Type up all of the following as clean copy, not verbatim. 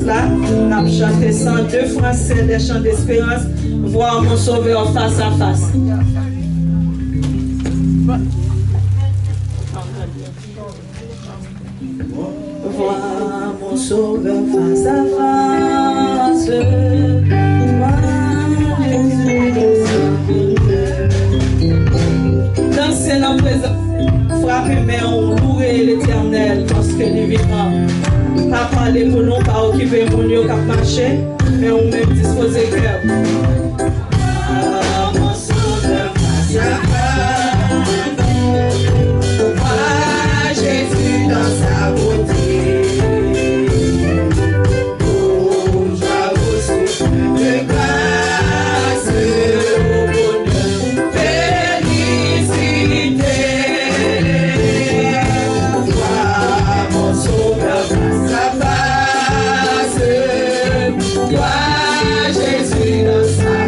Là, on a chanté 102 français des chants d'espérance, voir mon sauveur face à face. Voir mon sauveur face à face. Danser dans la présence, frapper mais on louer l'éternel parce que les vivants. Pas parler pour nous, pas occuper mon lieu cap marché, mais on même disposer cœur. Mon sauveur face à face. Vois Jésus dans sa beauté. Oh, joie reçue de grâce, au bonheur, félicité. Vois mon sauveur face à face. Vois Jésus dans sa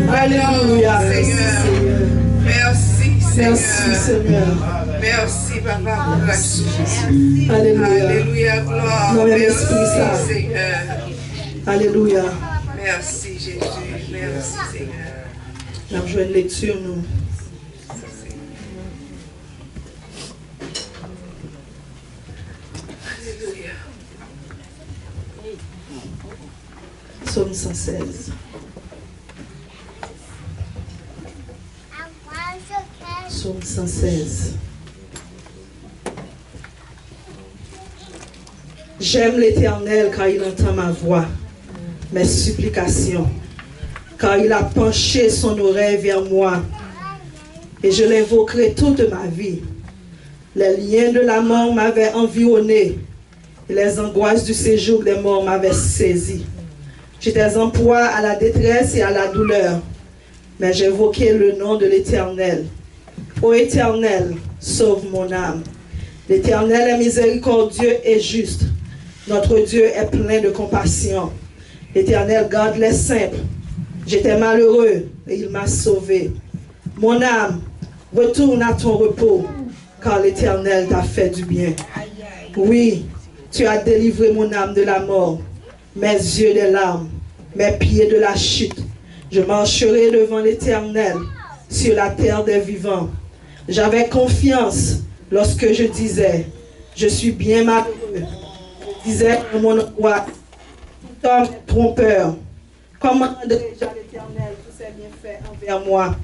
Alléluia. Merci, Merci, Seigneur. Merci, Papa. Merci. Alléluia. Alléluia, gloire. Merci, Seigneur. Alléluia. Merci, Jésus. Merci, Seigneur. Nous avons joué une lecture, nous. Alléluia. Psaume 116. Psaume 116. J'aime l'Éternel car il entend ma voix, mes supplications, car il a penché son oreille vers moi, et je l'invoquerai toute ma vie. Les liens de la mort m'avaient environné, et les angoisses du séjour des morts m'avaient saisi. J'étais en proie à la détresse et à la douleur, mais j'invoquai le nom de l'Éternel. Ô Éternel, sauve mon âme. L'Éternel est miséricordieux et juste. Notre Dieu est plein de compassion. L'Éternel garde les simples. J'étais malheureux et il m'a sauvé. Mon âme, retourne à ton repos, car l'Éternel t'a fait du bien. Oui, tu as délivré mon âme de la mort, mes yeux des larmes, mes pieds de la chute. Je marcherai devant l'Éternel sur la terre des vivants. J'avais confiance lorsque je disais, je suis bien malheureux. Je disais à mon roi, tout homme trompeur, comment rendrai-je à l'Éternel tous ses bienfaits envers moi?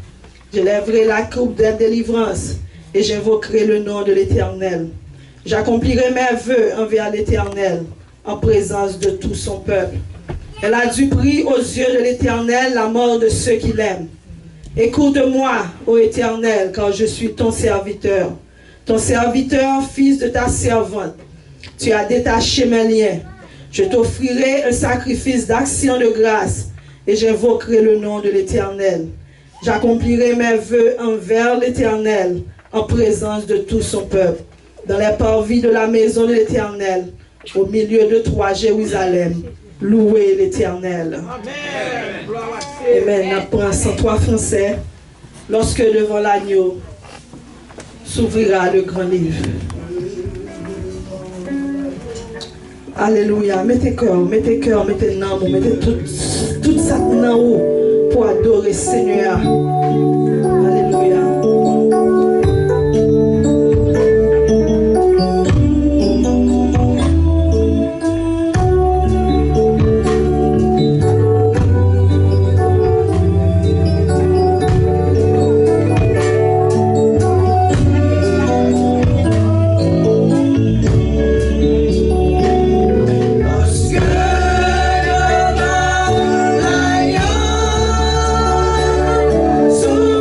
Je lèverai la coupe de délivrance et j'invoquerai le nom de l'Éternel. J'accomplirai mes vœux envers l'Éternel en présence de tout son peuple. Elle a du prix aux yeux de l'Éternel la mort de ceux qui l'aiment. Écoute-moi, ô Éternel, car je suis ton serviteur, fils de ta servante. Tu as détaché mes liens. Je t'offrirai un sacrifice d'action de grâce et j'invoquerai le nom de l'Éternel. J'accomplirai mes vœux envers l'Éternel en présence de tout son peuple, dans les parvis de la maison de l'Éternel, au milieu de toi, Jérusalem. Louez l'Éternel. Amen. Après 103 français, lorsque devant l'agneau s'ouvrira le grand livre. Alléluia. Mettez cœur, mettez l'amour, mettez tout ça en haut pour adorer Seigneur. Alléluia. So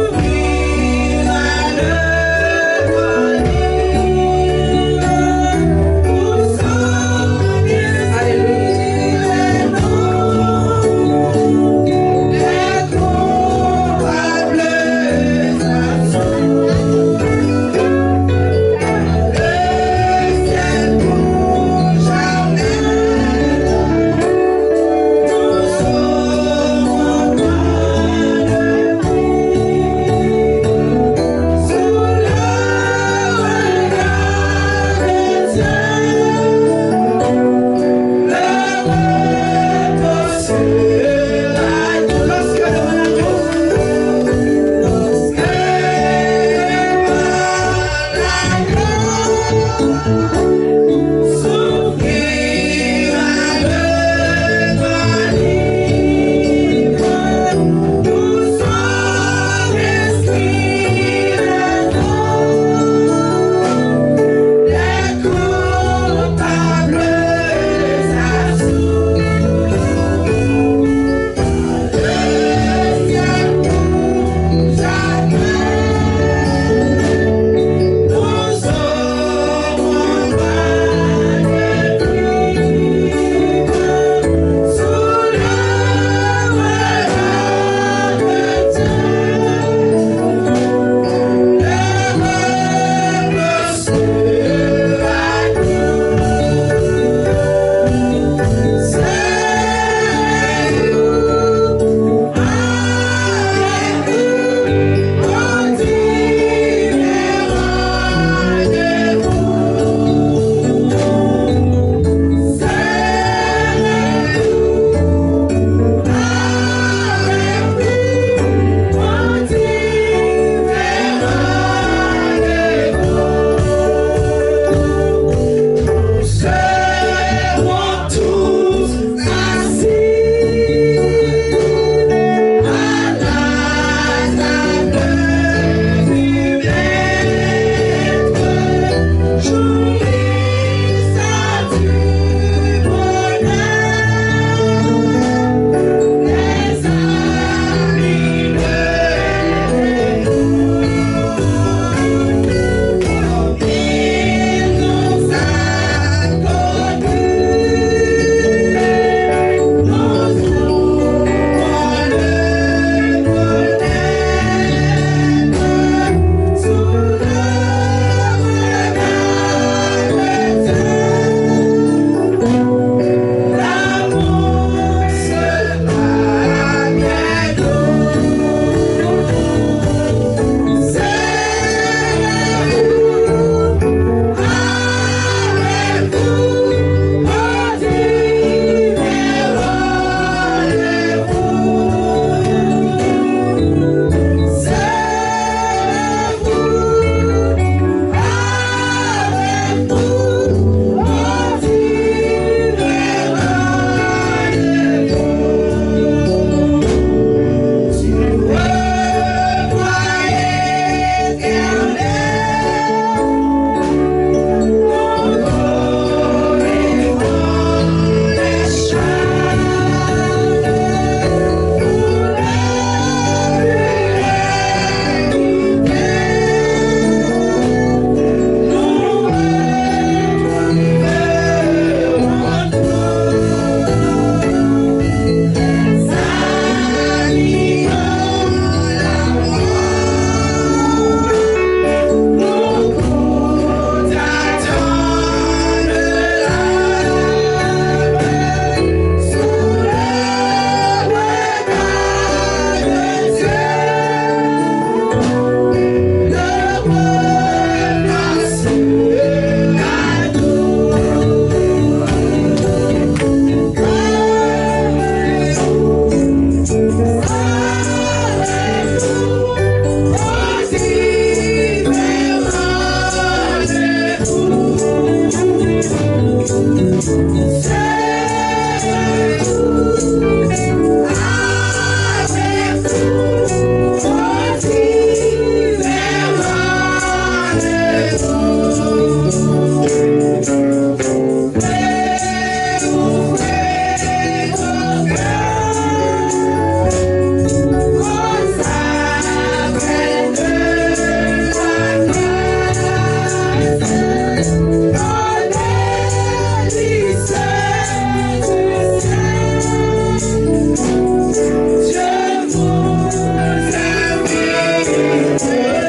Hallelujah.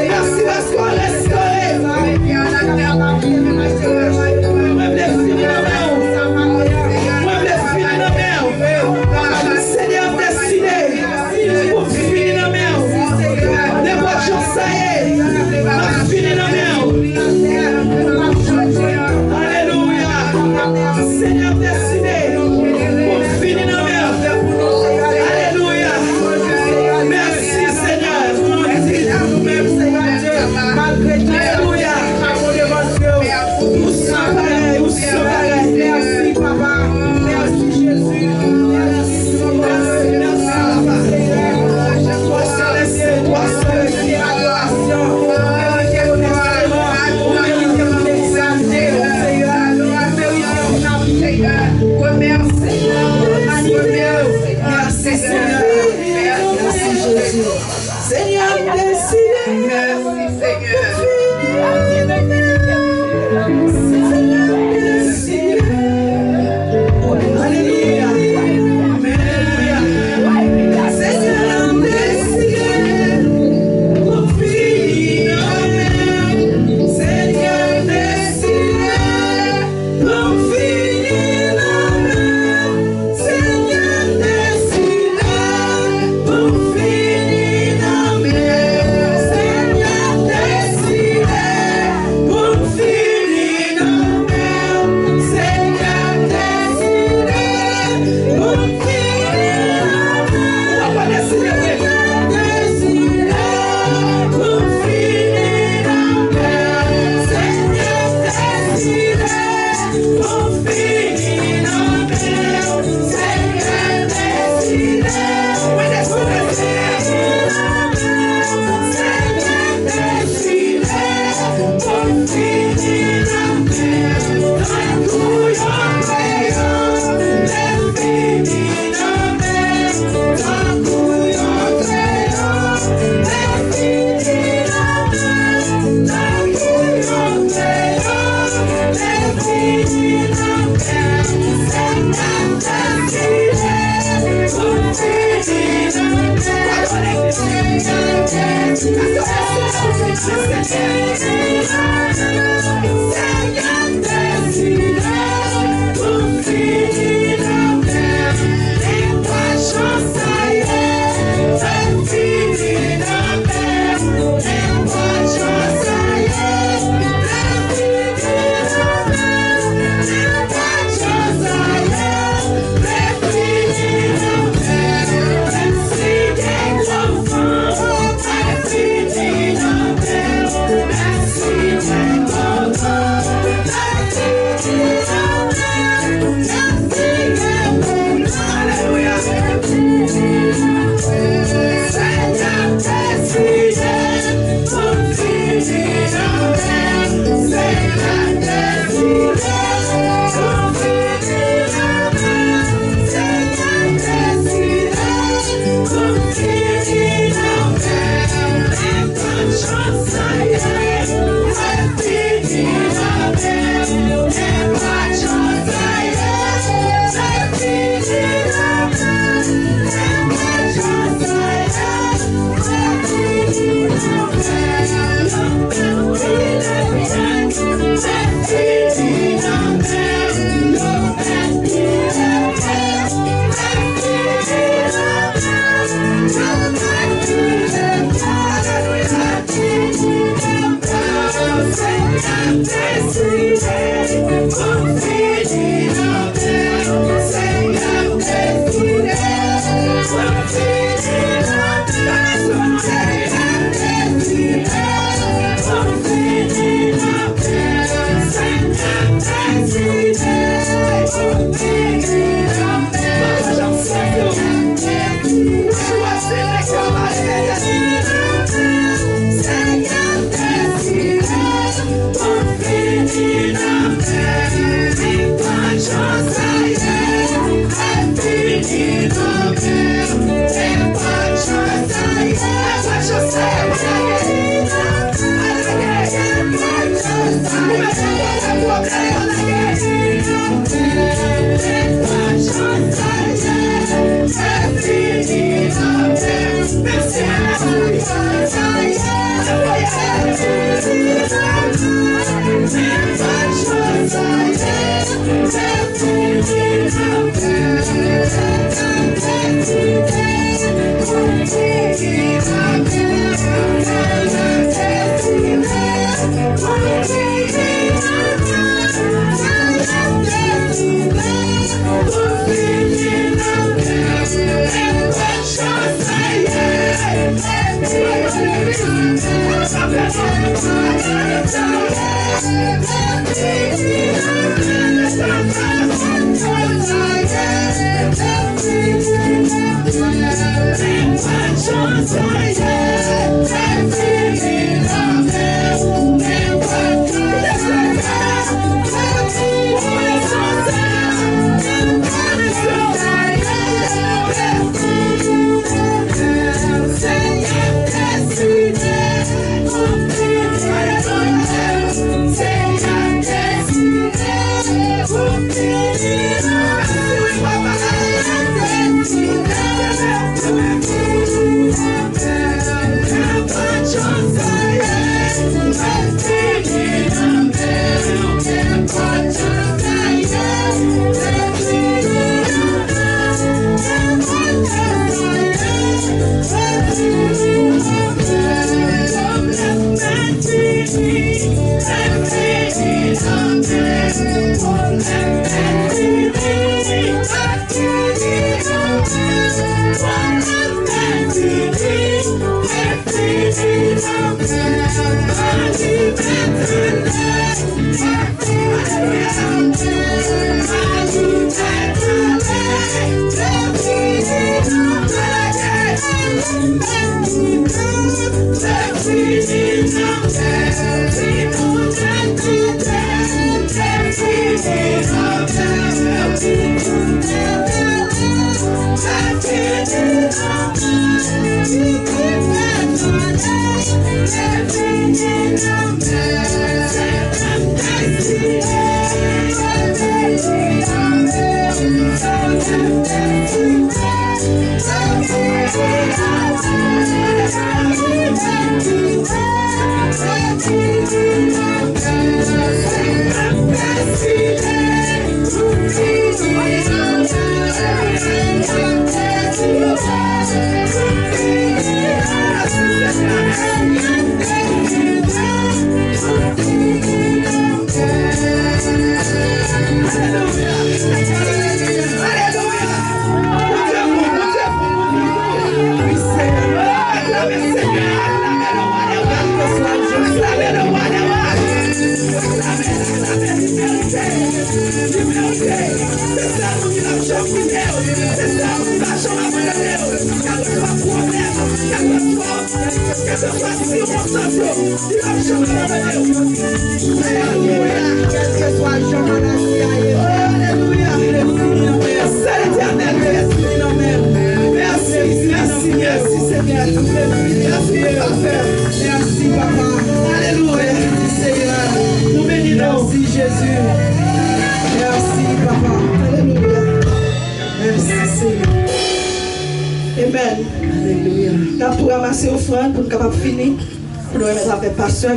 Merci parce qu'on restaure.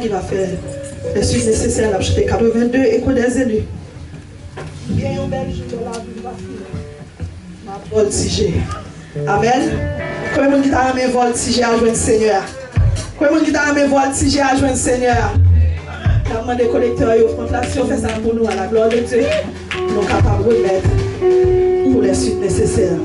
Qui va faire les suites nécessaires à l'acheter 82 écho des élus. Bien, un bel jour de la vie va finir. Ma voltige. Amen. Comment on dit à mes voltige à joindre le Seigneur? Comment on dit à mes voltige à joindre le Seigneur? Comment des collecteurs et offrandes là, si on fait ça pour nous à la gloire de Dieu, nous sommes capables de remettre pour les suites nécessaires.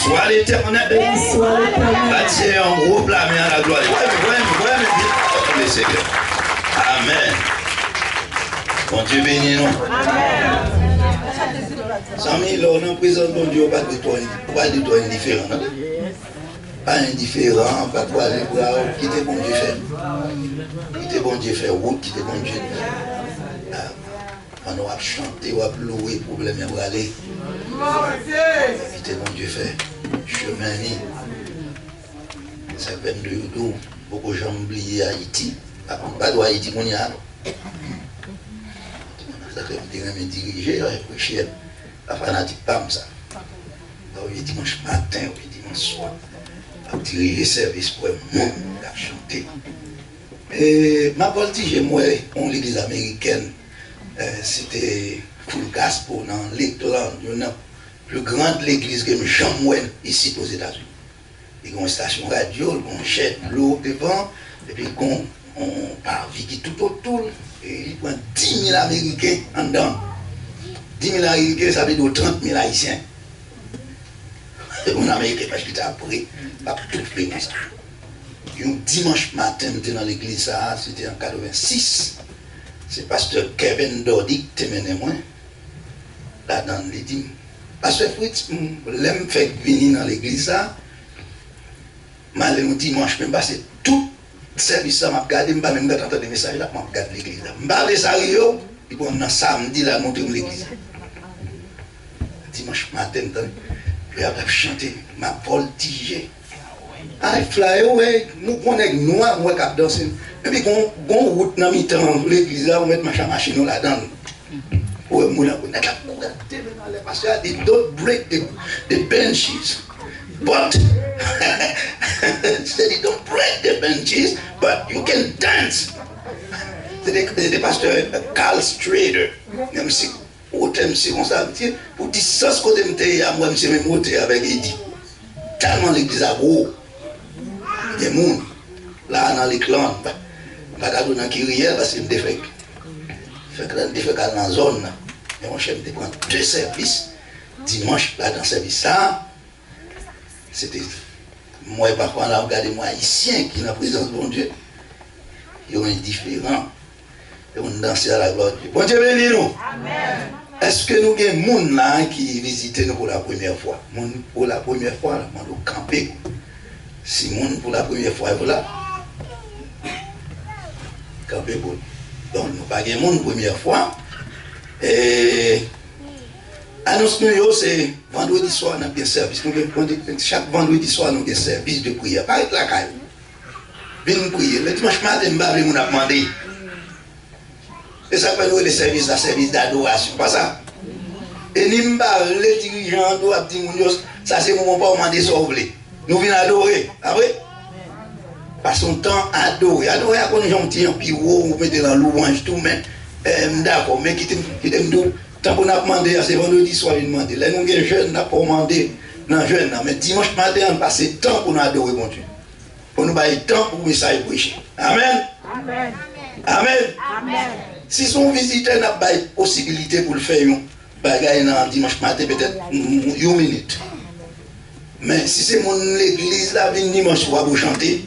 soit l'Éternel. le Seigneur. Amen. Bon Dieu béni nous. Amen. Samy, là, on présente bon Dieu, pas de toi indifférent. Pas indifférent, pas quoi aller voir, quitter bon Dieu faire. Quitter bon Dieu faire route, quitter bon Dieu. On va chanter, on va louer, problème, on va aller. Quitter bon Dieu faire. Chemin, ça fait de nous, beaucoup de gens oublient Haïti. Pas de Haïti, on y a. Ça fait me diriger, prêcher. La fanatique, pas ça. Oui, dimanche matin, oui, dimanche soir. À diriger service pour le monde, à chanter. Et ma politique, moi, en l'église américaine, c'était full gospel dans l'Éclat, la plus grande église que je jamais ici aux États-Unis. Il y a une station radio, on jette l'eau devant, et puis on part vite tout autour, et il prend 10 000 Américains en dedans. 10 000 Américains, ça veut dire 30 000 Haïtiens. En Amérique, parce qu'il a appris, pas tout fait comme ça. Un dimanche matin, j'étais dans l'église, c'était en 86. C'est pasteur Kevin Dordick qui m'a mené moi. Là-dedans, il dit, pasteur Fritz, l'aime fait venir dans l'église, malgré un dimanche, je passe tout service, je regarde, je même entendre des messages, je regarde l'église. Je parle de ça, et puis on samedi, là, monter l'église. Dimanche matin, je vais chanter ma voltige. Ah, fly away, nous connaissons noir, moi qui danser. Et puis, on route dans mi-temps, l'église là, on met ma machine là-dedans. Pour moi, parce que they don't break the benches. But, they don't break the benches, but you can dance. C'est des pasteurs Carl Strader, même si. C'est comme ça, pour 10 côté de moi, je me suis monté avec Eddie. Tellement l'église a gros. Des gens, là dans les clans, pas qu'à donner un kyriel parce que je me défais. Fait que je me dans la zone. Et mon chef me prend 2 services. Dimanche, là dans le service, ça, c'était moi, parfois, là, regardez moi, haïtien qui est dans la présence de mon Dieu. Ils ont indifférent. Et on danse à la gloire de Dieu. Bon Dieu béni nous. Amen. Est-ce que nous avons des gens là qui visitent nous pour la première fois? Pour la première fois, nous allons camper. Si nous pour la première fois, voilà. Camper pour. Donc, nous pas de monde première fois. Et annonce nous, c'est vendredi soir, nous avons un service. Chaque vendredi soir, nous avons un service de prière. Pas être la caille. Venez prier. Le dimanche matin, nous avons demandé. Et ça fait nous les services d'adoration, pas ça? Et nous les dirigeants doivent dire, ça c'est le moment pour demander ce que vous voulez. Nous venons adorer, après? Passons le temps à adorer. Adorer à quoi nous avons dit, puis vous mettez dans louange tout, mais d'accord, mais qui t'aime d'où? Tant qu'on a demandé, c'est vendredi soir, nous demandé. Là, nous sommes jeunes, nous n'avons pas demandé, non jeunes, mais dimanche matin, on passe le temps pour nous adorer, mon Dieu. Pour nous donner le temps pour nous message prêcher. Amen. Amen. Amen. Amen. Si son visiteur n'a pas de possibilité pour le faire, un dimanche matin, peut-être 1 minute. Mais si c'est mon église, là, vient dimanche soir pour chanter,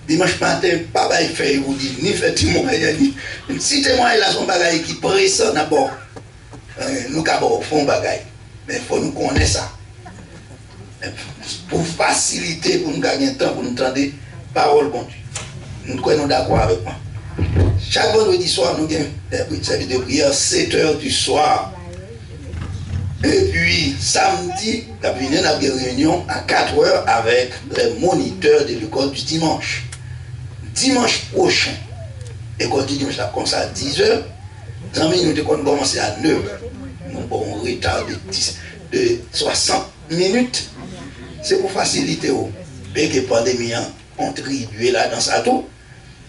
dimanche matin, pas de faire, vous dites, ni fait témoignage, ni. Si témoignage là, son bagage qui presse d'abord, nous avons fait bagage. Mais il faut nous connaître ça. Pour faciliter, pour nous gagner un temps, pour nous entendre parole bon Dieu. Nous sommes d'accord avec moi. Chaque vendredi soir, nous avons un service de prière 7 h du soir. Et puis, samedi, nous avons une réunion à 4 h avec les moniteurs de l'école du dimanche. Dimanche prochain, l'école du dimanche a commencé à 10 h. Nous avons commencé à 9 h. Nous avons un retard de 60 minutes. C'est pour faciliter, parce que la pandémie a contribué là dans ça tout.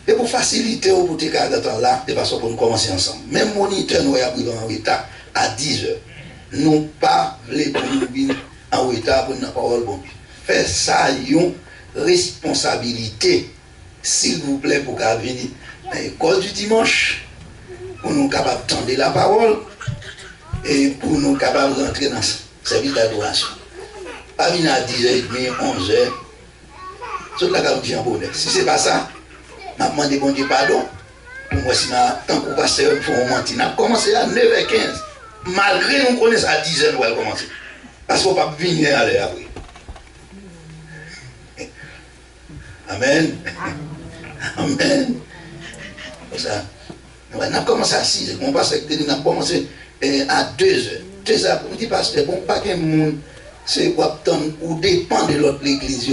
Et pour faciliter, pour te garder là, de façon pour nous commencer ensemble. Même moniteur nous a pris en retard à 10 h. Nous pas les en retard pour nous parole bon. Faire ça, une responsabilité, s'il vous plaît, pour qu'à venir à l'école du dimanche, pour nous capables d'entendre la parole et pour nous capables d'entrer dans le service d'adoration. Pas venir à 10 h 30, 11 h. Toute la gamme dit en bonheur. Si ce n'est pas ça, m'a demandé bon Dieu pardon. Pour moi, si tant qu'on passe, il faut mentir. On a commencé à 9h15. Malgré nous connaissons à 10h, nous allons commencer. Parce qu'on ne peut pas venir à l'heure après. Amen. Amen. Comme ça. On a commencé à 6h. On passe avec on a commencé à 2h. 2h, on dit pasteur, bon, pas qu'un monde, c'est quoi ou dépend de l'autre l'église.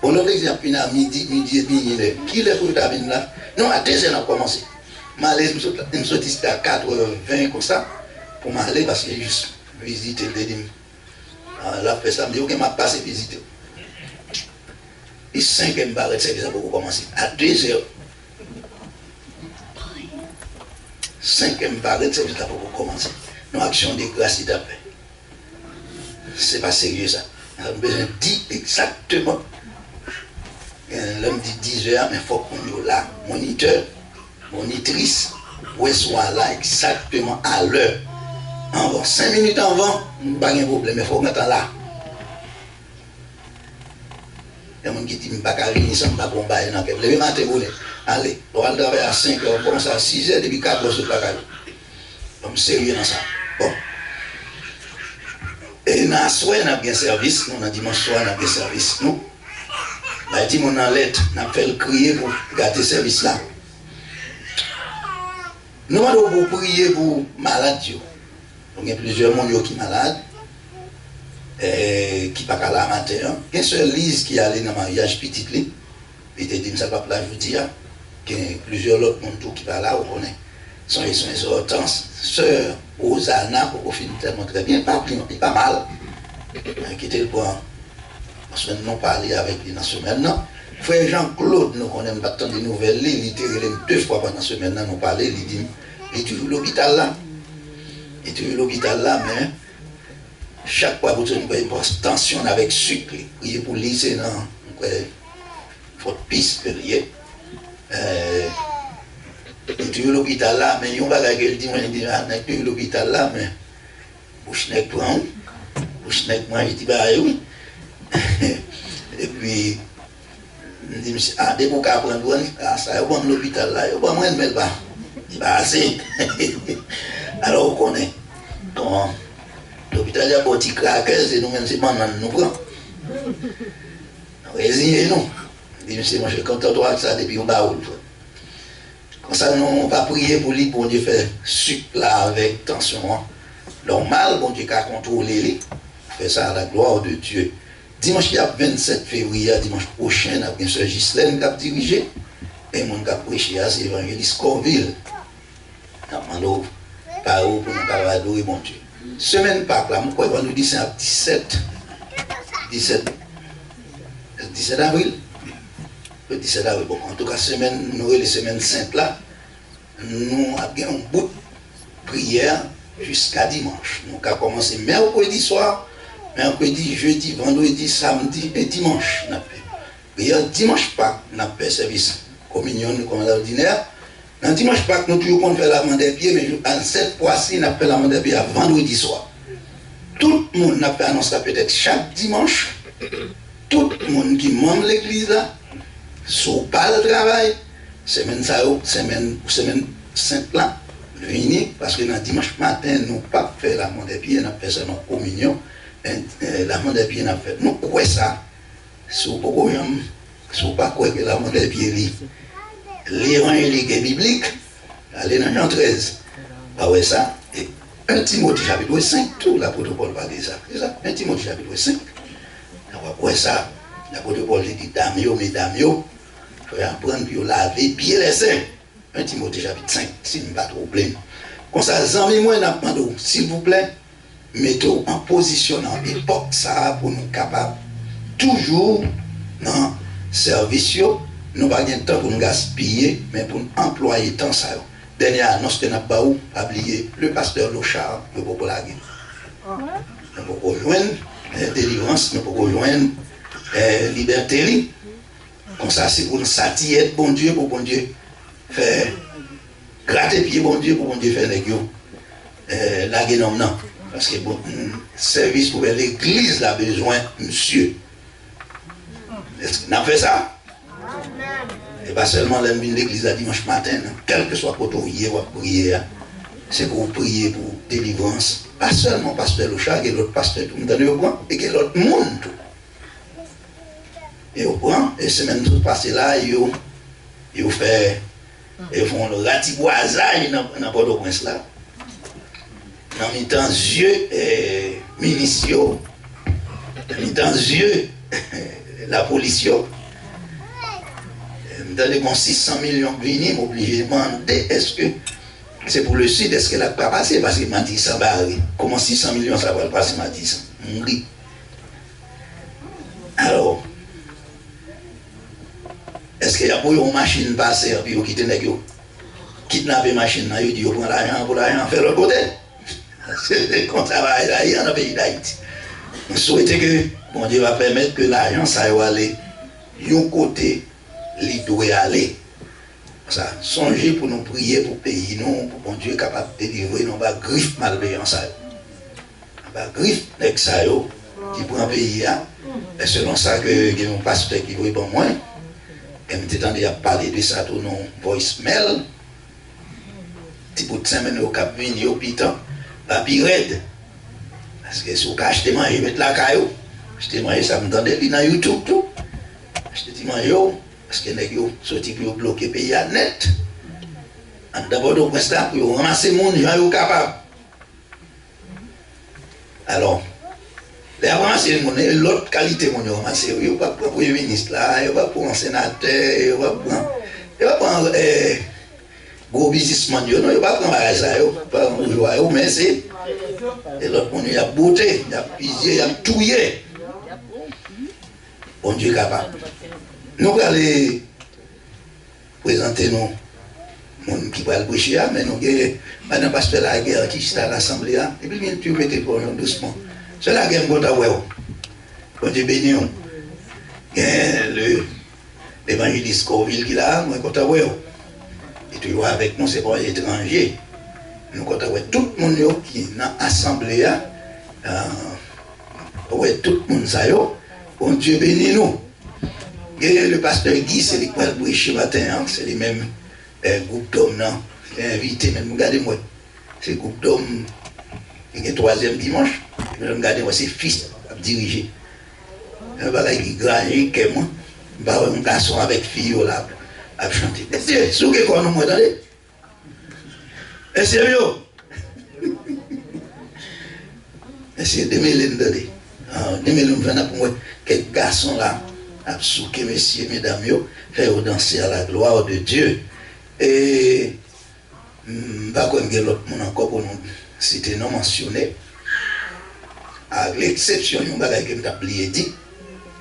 Bon, l'autre église a fini à midi et demi. Qui est pour ta venir là? Non, à 2h, on a commencé. Je me suis dit à 4h20 comme ça pour m'aller parce que juste visiter le dédim. Là, fait ça, je me dis, ok, je passe visiter. Et 5e barre de service pour commencer. À 2h. 5e barre de service pour commencer. Nos actions de grâce et d'appel. C'est pas sérieux ça. On a besoin de dire exactement. L'homme dit 10h, mais il faut qu'on y là. Moniteur. Monitrice, où elle soit là exactement à l'heure. Avant, 5 minutes avant, pas de problème, il faut qu'on attend là. Il y a des gens qui disent que je ne peux pas venir sans me combattre. Le matin, allez, on va travailler à 5h, on commence à 6h, depuis 4h, je ne peux pas aller. Donc, sérieux dans ça. Bon. Et dans le soir, on a bien service. Nous, dans dimanche soir, on a bien service. Nous, on dit mon en lettre, on a fait le crier pour garder le service là. Nous allons prier pour malades. Il y a plusieurs gens qui sont malades, qui ne sont pas là la matin. Il y a une seule Lise qui est allée dans le mariage petit. Il te dit que ça ne va pas vous dire. Il y a plusieurs autres gens qui sont pas là. Sont les Hortense, sœur Osana, pour finir tellement très bien, pas mal. Qui était le point. Parce que nous parlé avec lui dans la semaine. Frère Jean-Claude, nous connaissons pas tant de nouvelles, il était 2 fois pendant la semaine, nous parlé, il dit, il est toujours l'hôpital là. Il est toujours l'hôpital là, mais chaque fois vous avez une tension avec sucre, priez pour lui, c'est dans votre piste, priez. Il est toujours l'hôpital là, mais il y a un bagage qui dit, il est toujours l'hôpital là, mais bouche n'est pas, il dit, bah oui. Et puis, je dis, ah, dès qu'on a pris ça, il y a un l'hôpital là, il y a un moyen de mettre là. Il va assez. Alors, on connaît. Comment l'hôpital, il y a un petit craqueur, et nous-mêmes, c'est pas nous prend. Résignez-nous. Je dis, monsieur, moi, je suis content de voir ça depuis un baoul. Comme ça, nous, on va prier pour lui, pour Dieu faire sucre là avec tension. Normal, bon Dieu, qu'à contrôler lui. Fait ça à la gloire de Dieu. Dimanche 27 février, dimanche prochain, nous avons une sœur Ghislaine qui a dirigé. Et mon qui a prêché, c'est l'évangéliste Corville. Nous avons par où pour nous adorer mon Dieu. Semaine Pâques, là, je crois nous dire c'est à 17 avril. Le 17 avril. Bon, en tout cas, nous les semaines saintes là, nous avons un bout de prière jusqu'à dimanche. Nous avons commencé mercredi soir. Mercredi, jeudi, vendredi, samedi et dimanche. Prière dimanche Pâques, nous avons fait service communion comme l'ordinaire. Dans dimanche Pâques, nous toujours faire la main des pieds, mais en cette fois-ci, nous avons fait la main des pieds à vendredi soir. Tout le monde n'a fait annoncer peut-être chaque dimanche. Tout le monde qui membre l'église là, sur pas le travail, semaine sainte là, venir, parce que dans dimanche matin, nous n'avons pas fait la main des pieds, nous avons fait seulement communion. La main des pieds, nous croyons ça. Si vous ne pas croire que la main des pieds lit l'évangile biblique, allez dans Jean 13. Ouais, ça. Et 1 Timothée chapitre 5, tout l'apôtre Paul va dire ça. C'est ça, 1 Timothée chapitre 5. Ouais, ça. L'apôtre Paul dit, mesdames, il faut apprendre pour laver bien les seins. 1 Timothée chapitre 5, s'il n'y a pas de problème. Comme ça, moi, s'il vous plaît, mettez-vous en position dans l'époque ça pour nous capables toujours dans le service, nous n'avons pas de temps pour nous gaspiller, mais pour nous employer le temps ça. Dernière annonce que nous n'avons pas oublié, le pasteur Lochard, nous ne pouvons pas la guerre. Nous ne pouvons pas joindre délivrance, nous ne pouvons pas joindre liberté. Comme ça, c'est pour nous satisfaire, bon Dieu, pour bon Dieu faire gratter pied, bon Dieu, pour bon Dieu faire les gueux. La guerre non. Parce que bon, service pour l'église a besoin, monsieur. Est-ce qu'on a fait ça? Et pas seulement l'église à dimanche matin, quel que soit pour prier ou prier, c'est pour prier pour délivrance. Pas seulement pasteur Loucha, et l'autre pasteur, tout le monde, et que l'autre monde. Et au point, et semaine tout passé là, ils font le ratiboisage dans Port-au-Prince là. Dans mes temps yeux miniciaux, dans mes temps yeux la police. Dans les 600 millions de venus, obligé de demander est-ce que c'est pour le sud, est-ce qu'elle n'a pas passé parce qu'il m'a dit ça barré. Comment 600 millions ça va passer, m'a dit ça. Oui. Alors, est-ce qu'il y a pour une machine passer puis vous quittez les kidnapper la machine, vous dites, vous prenez l'argent pour l'argent, faire l'autre côté. C'est comme ça va aller dans le pays d'Haïti. Nous souhaitons que bon Dieu va permettre que l'argent ça va aller d'un côté, il doit aller. Ça, songez pour nous prier pour pays, nous, pour bon Dieu capable de délivrer nos griffes malveillance. Nos griffes d'exayo qui prend pays. Et selon ça, que y a un pasteur qui voit pour moi, et je m'étais à parler de ça dans nos voicemail. Petit bout de 5 minutes au cap vini au piton, pas red. Parce que si vous achetez manger, mettre la caillou. Achetez manger, ça me donne des dans YouTube tout. Achetez manger, parce que les gens sortent pour bloquer le pays à net. D'abord, donc, pour ramasser le monde, ils sont capables. Alors, les ramasser le monde, l'autre qualité, ils vont ramasser. Ils ne vont pas prendre le Premier ministre là, ils ne vont pas prendre le sénateur, ils ne vont pas prendre gros businessman, ils ne vont pas prendre ça, ils ne vont pas prendre mais c'est. Et l'autre monde, il a bouté, il a pisé, il a touillé. Bon Dieu capable. Nous allons présenter nos gens qui vont prêcher, mais nous avons Madame Pasteur la guerre qui est à l'Assemblée, et puis tu peux te prendre doucement. C'est la guerre contre vous. Bon Dieu béni. L'évangéliste Corville qui est là, moi contre vous. Et tu vois avec nous, c'est pas étranger. Nous contre tout le monde qui est dans l'Assemblée, tout le monde ça yo. Bon Dieu béni nous. Et le pasteur Guy, c'est lui qui va prêcher matin, c'est les mêmes groupes d'hommes, c'est invité, même regardez-moi, c'est le groupe d'hommes, il y a le 3e dimanche, regardez-moi, c'est fils à diriger. Un bagage qui est grand, qui est moi, un garçon avec fille là, à chanter. C'est ce que nous m'entendez? Attendez. C'est sérieux? C'est 2022. 2020, pour moi, quelques garçons là, à souquer, messieurs, mesdames, faire danser à la gloire de Dieu. Et je ne sais pas si l'autre monde encore pour nous citer non mentionné. À l'exception de ce que je ai dit,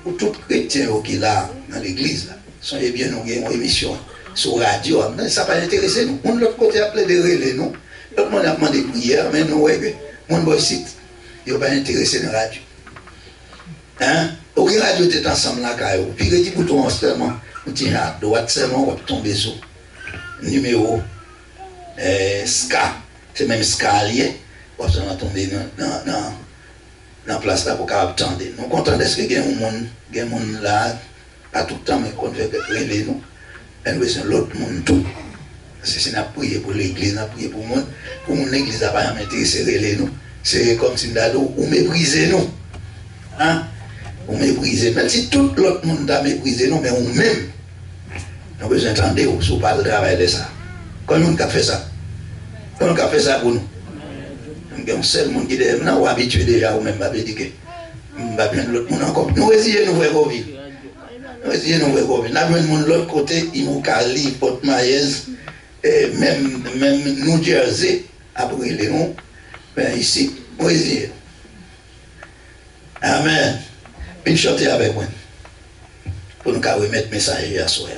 pour tout chrétien qui est là dans l'église, soyez bien, nous avons une émission sur la radio, ça ne va pas intéresser nous. On de l'autre côté appelé de relais, nous. L'autre monde a demandé prière, mais nous, mon boy site, il ne va pas intéresser dans la radio. Hein? Aucune radio était ensemble là, puis il dit pour tout seulement, on tient à droite seulement, on va tomber sur numéro SCA, c'est même SCA lié, on va tomber dans la place là pour attendre. Nous comptons de ce qu'il y a un monde là, pas tout le temps, mais qu'on fait relever nous, et nous sommes l'autre monde tout. Parce que si on a prié pour l'église, on a prié pour mon église n'a pas intéressé relever nous. C'est comme si on méprisait nous. Hein? On méprise, même si tout l'autre monde a méprisé, nous, mais on même, nous avons besoin d'entendre si on parle de travail de ça. Comment on a fait ça? Comment on a fait ça pour nous? Il y a un seul monde qui est habitué déjà, ou même pas dit que nous avons besoin de l'autre monde encore. Nous essayons de nous voir Covid. Nous essayons de nous voir Covid. Nous avons besoin de l'autre côté, Imokali, Port-Maïs, même New Jersey, après les noms, mais ici, nous essayons. Amen. Puis chanter avec moi. Pour nous remettre le message à soi.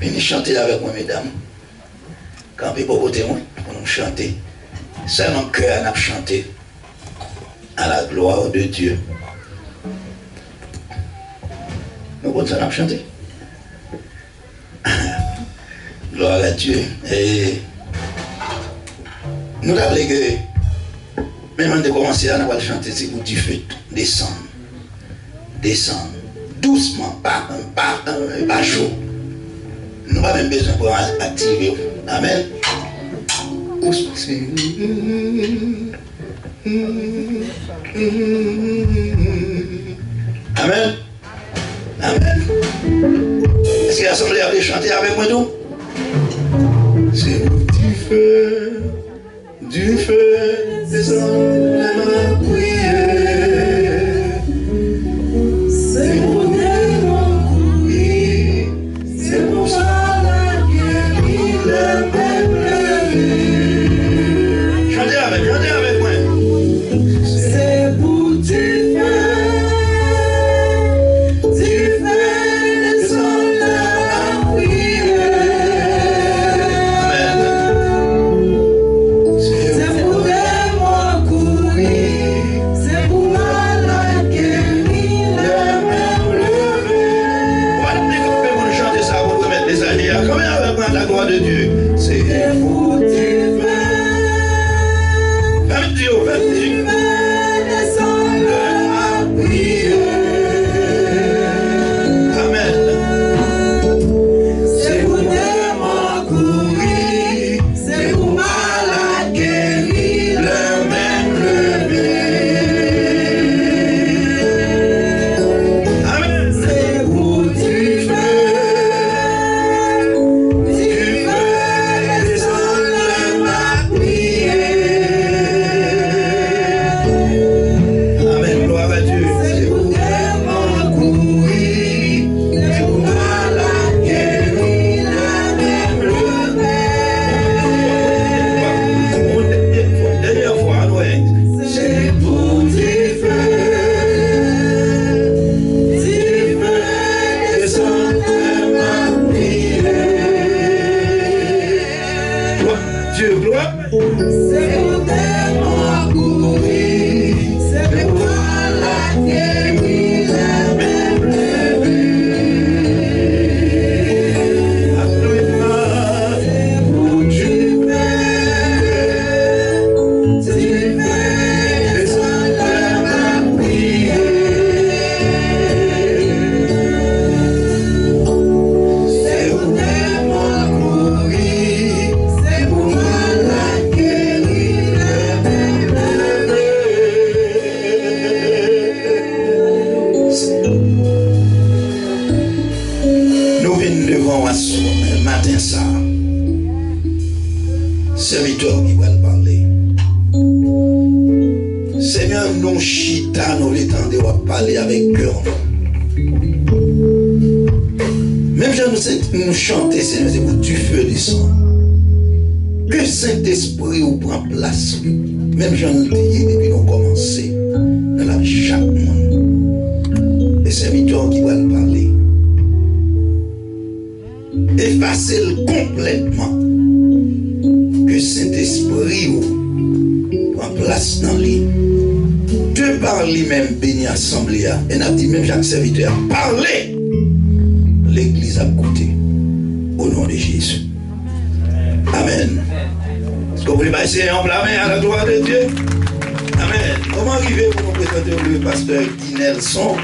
Puis chanter avec moi, mesdames. Quand vous pour côté moi, pour nous chanter. C'est notre cœur à chanter à la gloire de Dieu. Nous continuons à chanter. Gloire à Dieu. Et nous l'avons que même avant de commencer à chanter, c'est pour du feu, descendre, descendre, doucement, pas chaud. Nous n'avons pas même besoin pour activer. Amen. Amen. Amen. Est-ce que l'assemblée avait chanté avec moi tout? C'est du feu, descend la prière. C'est pour démons courir, c'est pour ça qu'il est même levé. Chantez avec moi. C'est pour du feu, descend la prière. Amen. C'est pour démons courir, c'est pour malade guérir, le même levé. On va développer pour chanter ça, pour remettre les années. Combien avec moi la gloire de Dieu? C'est pour du feu. Femme Dieu, descend la prière. Amen. C'est pour démons courir, c'est pour malade guérir, le même levé. Amen. C'est pour du feu, descend la prière. Amen, gloire à Dieu. C'est pour démons courir, c'est pour malade guérir, le même levé. Dernière fois, ouais. C'est pour du feu, descend la prière. Dieu, gloire. C'est pour démons courir, c'est pour malade guérir, le même levé. Alléluia. C'est pour du feu, descend la prière. C'est pour démons courir, c'est pour malade guérir, le même levé. Nous venons devant un matin ça. Serviteur qui va le parler. Seigneur, nous chita, nous l'étendons, on va parler avec cœur. Même si nous chanter, Seigneur, c'est pour du feu descendre. Que Saint-Esprit ou prend place. Même si nous dit depuis nous commencer dans la vie de chaque monde. Les serviteurs qui vont le parler. Effacer complètement. Que Saint-Esprit ou prend place dans lui. De par lui-même béni assemblée. Et n'a dit même chaque serviteur, parlez. L'église a goûté. Au nom de Jésus. Amen. Est-ce que vous voulez passer en blâmer à la gloire de Dieu? Amen. Comment arriver pour nous présenter le pasteur Guy Nelson?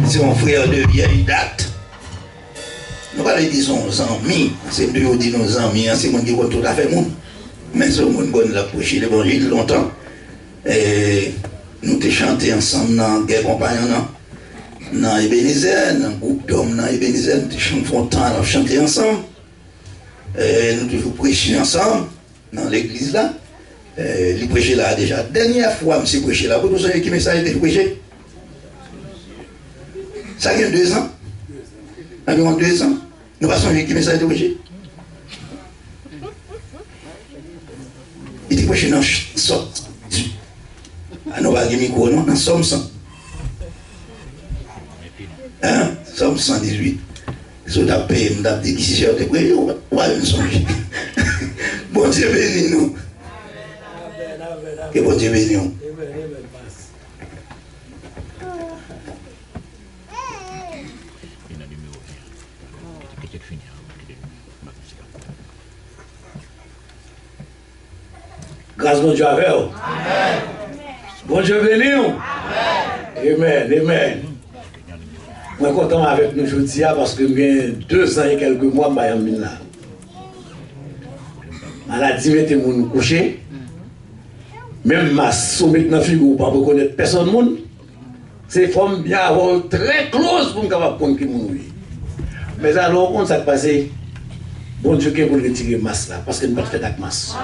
C'est mon frère de vieille date. Nous ne parlons pas de nos amis. C'est de nous dire nos amis. C'est mon qui voit tout à fait monde. Mais c'est mon bon l'approcher l'évangile longtemps. Et nous avons chanté ensemble dans la guerre compagnonnant. Dans Ebenezer, dans le groupe d'hommes dans Ebenezer, nous avons chanté ensemble. Nous devons prêcher ensemble dans l'église là. Il prêchait là déjà. Dernière fois, je prêché là. Vous savez qui message était prêché? Ça a 2 ans. Environ 2 ans. Nous passons qui message était prêché. Il était prêché dans Somme. Ah, nous avons micro, non? Dans Somme 100. Hein? Somme 118. Si vous avez payé, vous avez dit qui c'est, vous allez me songer. Bon Dieu bénis nous. Que bon Dieu bénis nous. Grâce bon Dieu avec vous. Amen. Bon Dieu bénis nous. Amen. Amen. Je suis content avec nous aujourd'hui parce que j'ai 2 ans et quelques mois, je suis là. Maladie, mettez mon coucher. Même ma sommet dans la figure, pas reconnaître personne. C'est forme bien avoir très close pour me capable prendre qui mon. Mais alors, on s'est passé. Bon Dieu, qui pour retirer masse là, parce que nous ne faisons pas de masse.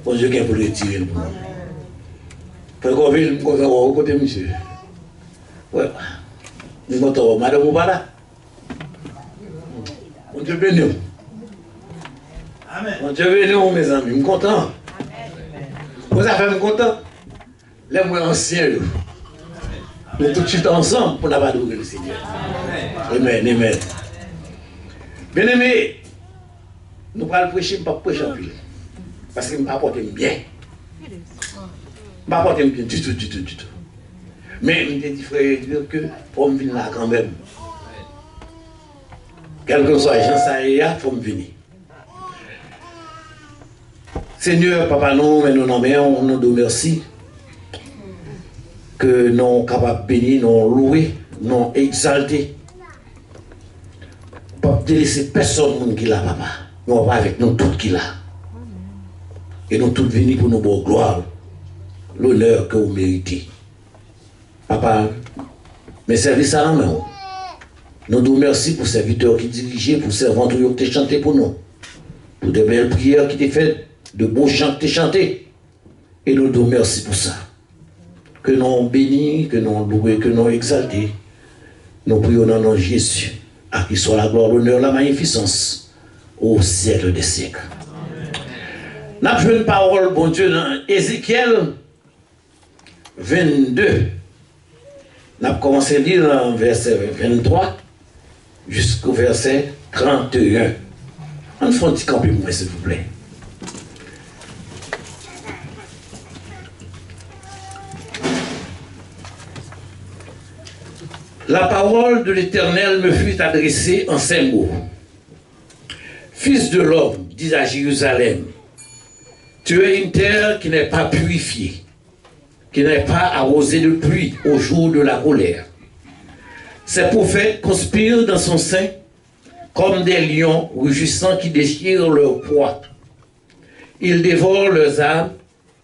Bon Dieu, qui pour retirer le monde. Pour qu'on vienne, nous avons côté monsieur. Ouais. Nous avons madame ou pas là. Bon Dieu béni. Bon Dieu béni, mes amis. Je suis content. Vous avez fait content. Les moins anciens, nous tout de suite ensemble pour n'avoir de le Seigneur. Amen, amen. Bien aimé, nous allons prêcher, pas prêcher en pile. Parce que nous apportons bien. Nous apportons bien du tout. Mais je me dis, frère, que pour me venir là quand même. Quel que soit Jean Saïa, il faut me venir. Seigneur, Papa, nous, mais nous nommons, nous nous merci. Que nous sommes capables de bénir, nous louer, nous exalter. Pas de laisser personne qui l'a, papa. Nous va avec nous tous qui l'a. Et nous tous venus pour nous bonne gloire, l'honneur que vous méritez. Papa, mes services à la main. Nous nous remercions pour serviteurs qui dirigeaient, pour servantes qui ont chanté pour nous. Pour de belles prières qui étaient faites, de beaux chants qui étaient chantés. Et nous nous remercions pour ça. Que nous bénis, que nous louons, que nous exaltés. Nous prions dans le nom de Jésus. À qui soit la gloire, l'honneur, la magnificence au siècle des siècles. Nous avons une parole, bon Dieu, dans Ézéchiel 22. Nous avons commencé à lire dans verset 23 jusqu'au verset 31. On fait un petit camping, s'il vous plaît. La parole de l'Éternel me fut adressée en ces mots. Fils de l'homme, dis à Jérusalem, tu es une terre qui n'est pas purifiée, qui n'est pas arrosée de pluie au jour de la colère. Ces prophètes conspirent dans son sein comme des lions rugissants qui déchirent leur proie. Ils dévorent leurs âmes,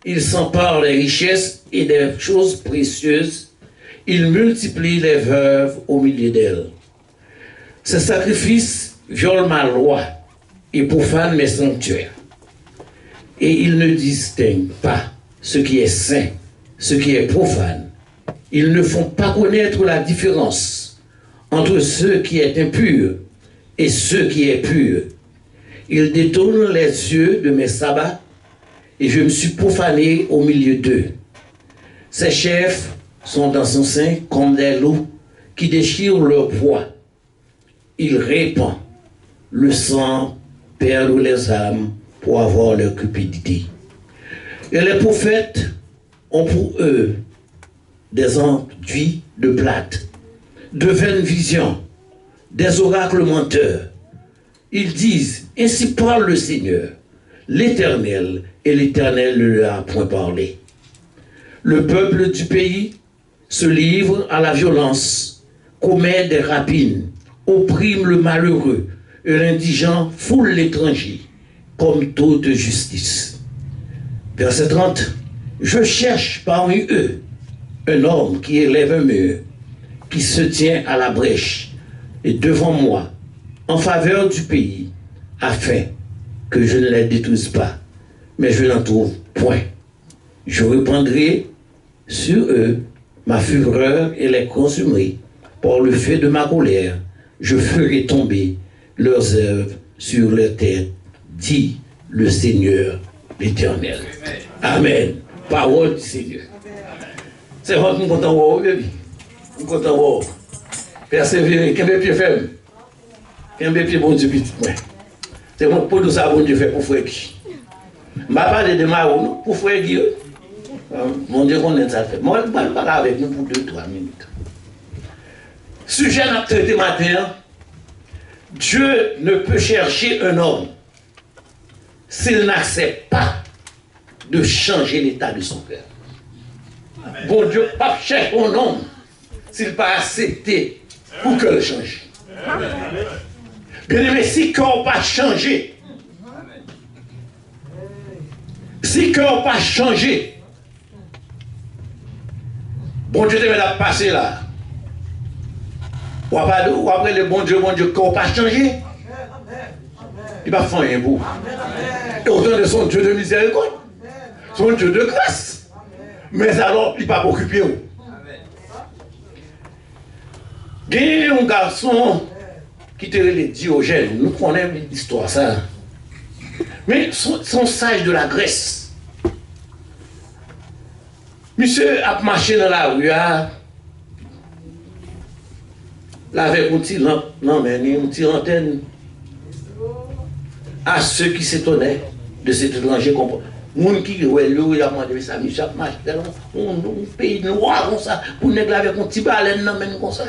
ils s'emparent des richesses et des choses précieuses. Il multiplie les veuves au milieu d'elles. Ces sacrifices violent ma loi et profanent mes sanctuaires. Et ils ne distinguent pas ce qui est saint, ce qui est profane. Ils ne font pas connaître la différence entre ce qui est impur et ce qui est pur. Ils détournent les yeux de mes sabbats et je me suis profané au milieu d'eux. Ces chefs sont dans son sein comme des loups qui déchirent leur proie. Il répand le sang, perdent les âmes pour avoir leur cupidité. Et les prophètes ont pour eux des enduits de plate, de vaines visions, des oracles menteurs. Ils disent, ainsi parle le Seigneur, l'Éternel, et l'Éternel ne leur a point parlé. Le peuple du pays se livre à la violence, commet des rapines, opprime le malheureux, et l'indigent foule l'étranger, comme toute justice. Verset 30. Je cherche parmi eux un homme qui élève un mur, qui se tient à la brèche, et devant moi, en faveur du pays, afin que je ne les détruise pas, mais je n'en trouve point. Je reprendrai sur eux ma fureur et les consumerai par le feu de ma colère. Je ferai tomber leurs œuvres sur leur tête, dit le Seigneur l'Éternel. Amen. Parole du Seigneur. C'est votre content de vous, baby. Nous content de vous. Persévérer, qu'un pied ferme. Qu'un pied bon Dieu petit. C'est pour tout ça, bon Dieu fait pour frère qui. Je ne vais pas parler de Marou, pour frère Guy. Mon Dieu, qu'on est ça fait. Moi, je vais parler avec nous pour 2-3 minutes. Sujet à traiter matin. Dieu ne peut chercher un homme s'il n'accepte pas de changer l'état de son cœur. Bon Dieu, pas chercher un homme s'il pas accepté pour que le change. Bien aimé, si cœur pas changé, si cœur pas changé, bon Dieu te met à passer là. Ou après le bon Dieu, cœur pas changé, il va faire un bout. Et autant de son Dieu de miséricorde, son Dieu de grâce. Mais alors, il ne va pas occuper. Il y a un garçon qui te dit Diogène, nous connaissons l'histoire ça. Mais son sage de la Grèce. Monsieur a marché dans la rue, avec un petit lampe, non mais une petite antenne à ceux qui s'étonnaient de cet étranger comportement. Moun qui ouais lui il a demandé ça monsieur a marché dans un pays noir comme ça pour nègre avec un petit baleine non même comme ça.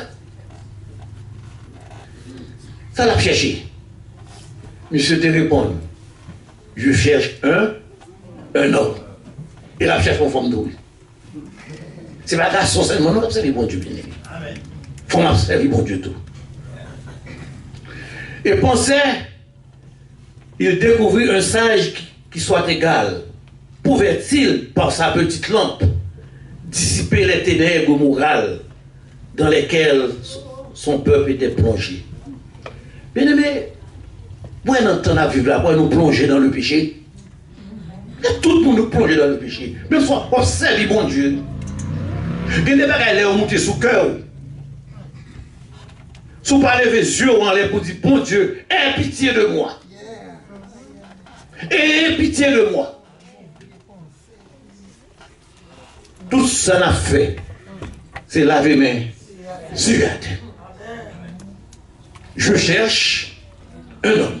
Ça l'a cherché. Monsieur te répond, je cherche un homme. Et la cherche une forme d'eau. C'est pas grâce à seulement nous observer bon Dieu bien aimé. Il faut observer bon Dieu tout. Et pensait, il découvrit un sage qui soit égal. Pouvait-il, par sa petite lampe, dissiper les ténèbres morales dans lesquelles son peuple était plongé? Bien aimé, moi, on a vu là, moi, nous plonger dans le péché. Tout le monde nous plonge dans le péché. Même si on observe bon Dieu. Il y a des bagages qui sont montés sous le cœur. Si vous parlez les yeux, on les pour dire, bon Dieu, aie pitié de moi. Aie pitié de moi. Tout ça n'a fait, c'est laver mes mains sur la terre. Je cherche un homme.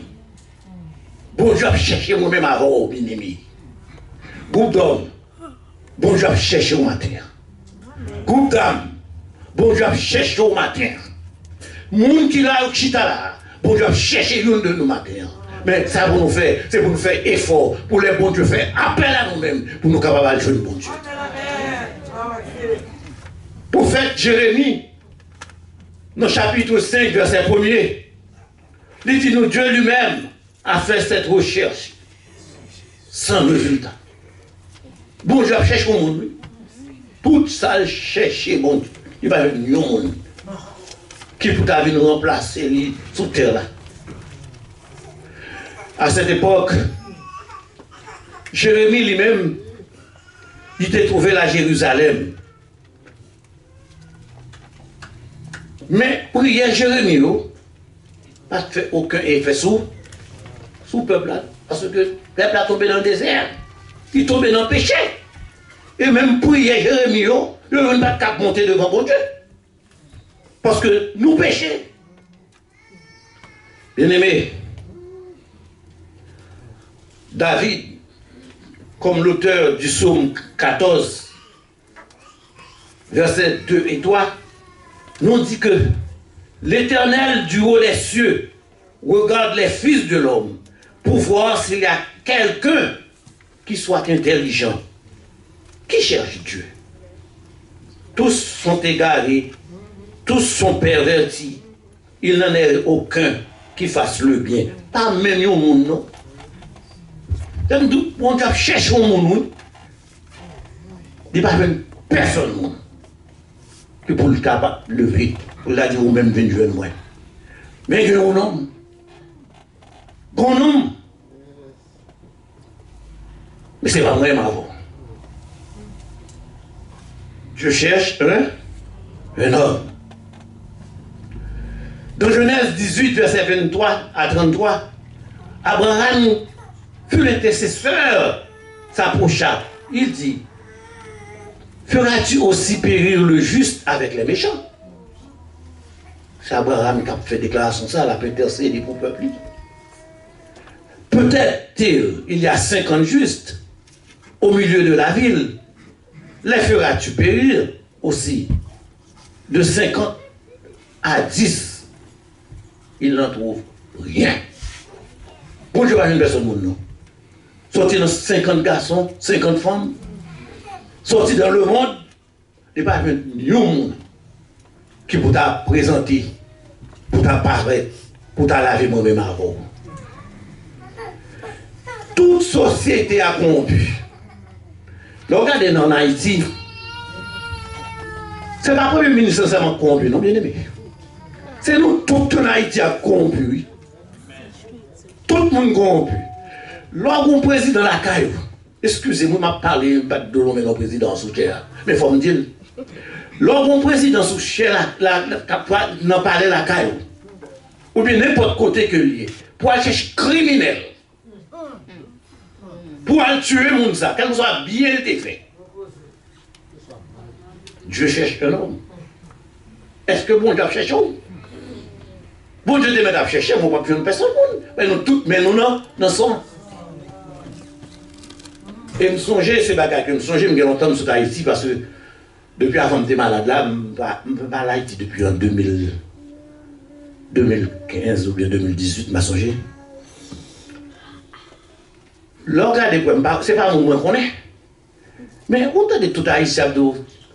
Bon Dieu a cherché moi-même avant, bien aimé. Groupe d'hommes, bon Dieu a cherché au matin. Groupe d'âmes, bon Dieu a cherché au matin. Moun qui l'a au chita là, bon Dieu a cherché une de nous matin. Mais ça pour nous faire, c'est pour nous faire effort, pour les bons Dieu faire appel à nous-mêmes, pour nous capables de jouer le bon Dieu. Prophète Jérémie, dans le chapitre 5, verset 1er, il dit nous, Dieu lui-même a fait cette recherche sans résultat. Bon Dieu a cherché au monde. Tout ça chercher bon Dieu. Il va y avoir un monde qui peut venir remplacer sous terre là. À cette époque, Jérémie lui-même, il était trouvé à Jérusalem. Mais pour y aller Jérémie, pas fait aucun effet sous le peuple là. Parce que le peuple a tombé dans le désert. Il est tombé dans le péché. Et même pour y aller Jérémie, il ne va pas monter devant bon Dieu. Parce que nous péchons. Bien aimé, David, comme l'auteur du psaume 14, versets 2 et 3, nous dit que l'Éternel du haut des cieux regarde les fils de l'homme pour voir s'il y a quelqu'un qui soit intelligent, qui cherche Dieu. Tous sont égarés, tous sont pervertis. Il n'en est aucun qui fasse le bien. Pas même au monde, non. On doit chercher au monde. Il n'y a pas personne monde qui pour le capable de lever, pour la dire ou même venir jouer moi. Mais il y a un homme. Bon homme. Mais ce n'est pas moi avant. Je cherche un homme. Dans Genèse 18, verset 23 à 33, Abraham fut l'intercesseur, s'approcha. Il dit, feras-tu aussi périr le juste avec les méchants? C'est Abraham qui a fait déclaration ça, il a intercédé pour le peuple. Peut-être il y a 50 justes au milieu de la ville. Les feras-tu périr aussi? De 50 à 10, il n'en trouve rien. Bon Dieu, pas une personne, non. Sorti dans 50 garçons, 50 femmes, sorti dans le monde, il n'y a pas un monde. qui pour t'a présenter, pour t'a paraître, pour t'a laver moi-même avant. Toute société a corrompu. Regardez dans Haïti, c'est pas le premier ministre qui a corrompu, non, bien aimé. C'est nous, tout en Haïti a corrompu, oui. Tout le monde corrompu. Lorsqu'on président la caille, excusez-moi, je vais parler de l'homme président sous chair, mais il faut me dire, lorsqu'on président sous chair, n'a parlé la caille, ou bien n'importe côté que lié, pour aller chercher criminel, pour aller tuer mon ça, qu'elle soit bien été fait. Dieu cherche un homme. Est-ce que bon Dieu cherche un homme? Bon Dieu te met à chercher, il ne faut pas faire personne. Mais nous tous, mais nous non sommes. Et nous songez, c'est bagages que nous songez, je longtemps sur Haïti parce que depuis avant de être malade là, je suis malade Haïti depuis en 2015 ou bien 2018, je songé. Regardez, c'est pas moi qu'on est. Mais on a tout Haïti,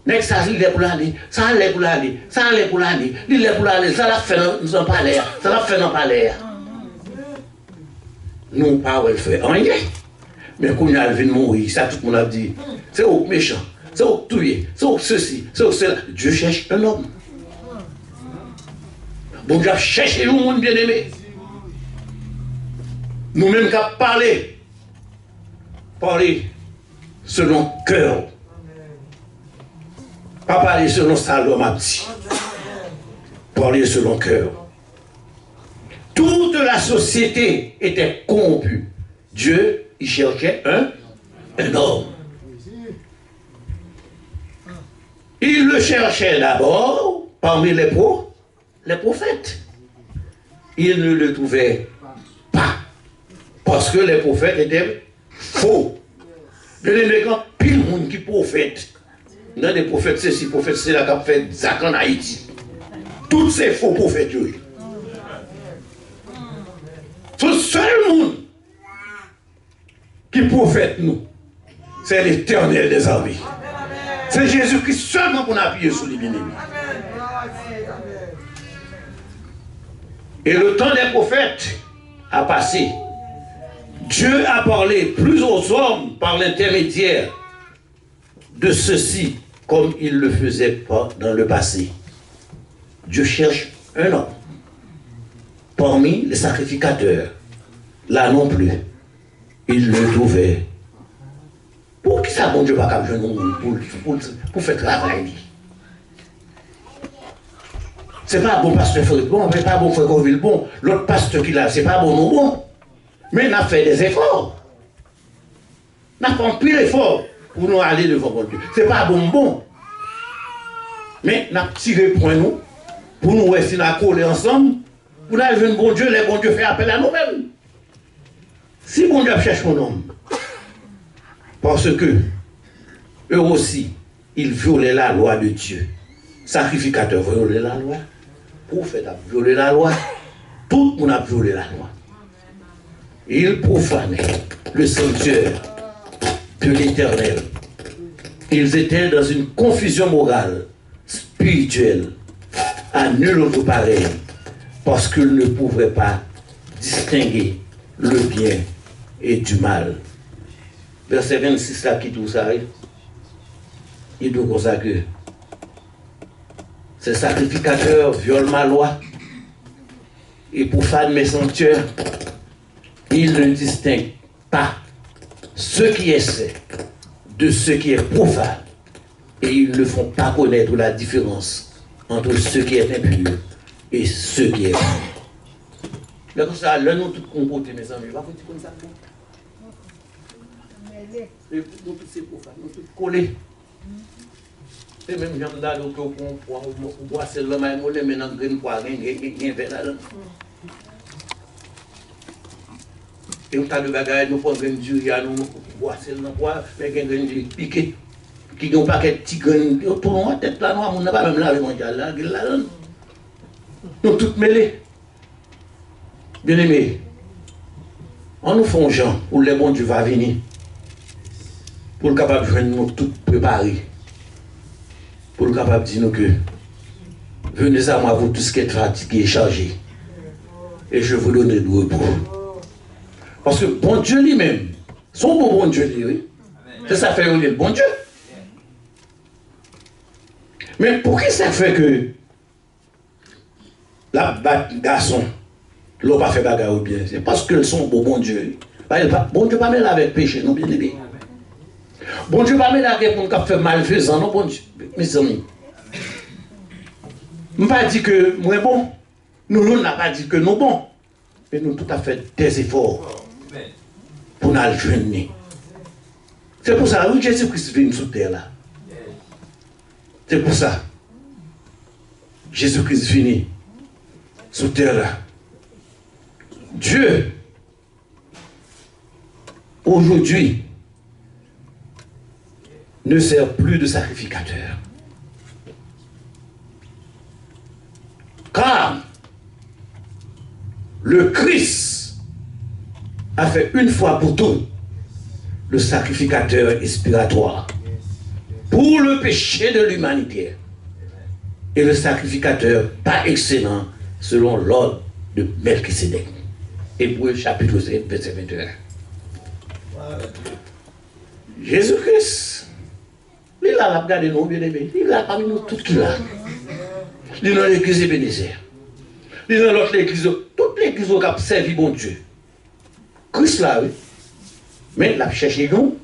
Nek ça il est pour l'aller, ça allait pour l'aller, ça allait pour l'aller, il est pour l'aller, ça l'a fait dans palais, ça l'a fait dans palais. Nous pas le faire rien. Mais quand il a vu mourir, ça tout le monde a dit, c'est au méchant, c'est au tuer, c'est au ceci, c'est au cela. Dieu cherche un homme. Bon Dieu cherche un monde bien aimé. Nous-mêmes qu'à parler selon cœur. Pas parler selon ça, l'homme a dit. Parler selon cœur. Toute la société était corrompue. Dieu, il cherchait un homme. Il le cherchait d'abord parmi les prophètes. Il ne le trouvait pas. Parce que les prophètes étaient faux. De l'élégant, pile monde qui prophète. Non, des prophètes, c'est prophètes, c'est là qui a fait Zach en Haïti. Tous ces faux prophètes, oui. Ce seul monde qui prophète nous, c'est l'Éternel des armées. C'est Jésus-Christ seulement qu'on a appuyé sur les bien-aimés. Et le temps des prophètes a passé. Dieu a parlé plus aux hommes par l'intermédiaire de ceux-ci, comme il le faisait pas dans le passé. Dieu cherche un homme parmi les sacrificateurs. Là non plus, il le trouvait. Pour qui ça, bon Dieu, va comme pour faire travail? C'est pas bon pasteur Frédéric bon, c'est pas bon frère Coville bon, l'autre pasteur qu'il a, c'est pas bon non bon. Mais on a fait des efforts. On a fait un pile d'efforts pour nous aller devant mon Dieu. Ce n'est pas bon. Mais on a tiré point nous, pour nous rester collés ensemble, pour nous arriver un bon Dieu, les bons dieux fait appel à nous-mêmes. Si bon Dieu cherche mon homme, parce que eux aussi, ils violaient la loi de Dieu. Sacrificateurs violaient la loi, prophètes ont violé la loi, tout le monde a violé la loi. Ils profanaient le sanctuaire de l'Éternel. Ils étaient dans une confusion morale, spirituelle, à nul autre pareil, parce qu'ils ne pouvaient pas distinguer le bien et du mal. Verset 26 là qui tout ça, il dit comme ça que ces sacrificateurs violent ma loi et profanent mes sanctuaires. Ils ne distinguent pas ce qui est saint de ce qui est profane. Et ils ne font pas connaître la différence entre ce qui est impur et ce qui est pur. Mais comme ça, là, nous tous comportés, mes amis, va vous dire comme ça. Nous tous c'est profane, nous tous collés. Et même gens là, on boit celle-là, mais on les met dans le grain poids, rien vers là. Et on a de bagages, nous prenons une jury, nous boire celle-là, mais il y a une piqué, qui ont pas de petits grains, tout le monde tête là, on n'a pas même là, là, nous tous mêlés. Bien aimé, on nous fait gens pour les bons Dieu va venir, pour le capable de nous tout préparer. Pour le capable de dire que venez à moi, vous tous qui êtes fatigués et chargés, et je vous donnerai du repos. Parce que bon Dieu lui-même, son bon Dieu, oui. C'est ça fait le bon Dieu. Mais pour qui ça fait que la garçon, l'on pas fait bagarre ou bien? C'est parce que son bon Dieu. Bon Dieu pas mêler avec péché, non bien aimé. Bon Dieu pas mêler avec mon cap fait malfaisant, non bon Dieu. Mes amis. Je ne pas dit que moi bon. Nous n'a pas dit que nous bon. Mais nous tout à fait des efforts pour nous le joindre. C'est pour ça que Jésus-Christ vient sur terre là. C'est pour ça. Jésus-Christ vient sur terre là. Dieu, aujourd'hui, ne sert plus de sacrificateur. Car le Christ a fait une fois pour toutes le sacrificateur expiratoire pour le péché de l'humanité. Et le sacrificateur pas excellent selon l'ordre de Melchisédek. Hébreux chapitre 7, verset 21. Jésus-Christ, il a regardé nous, bien aimé. Il a parmi nous tout qui l'a. Il est dans l'église Ebenezer. Il est dans l'autre église. Toute l'église qui a servi bon Dieu. Christ là, oui. Mais il a cherché nous.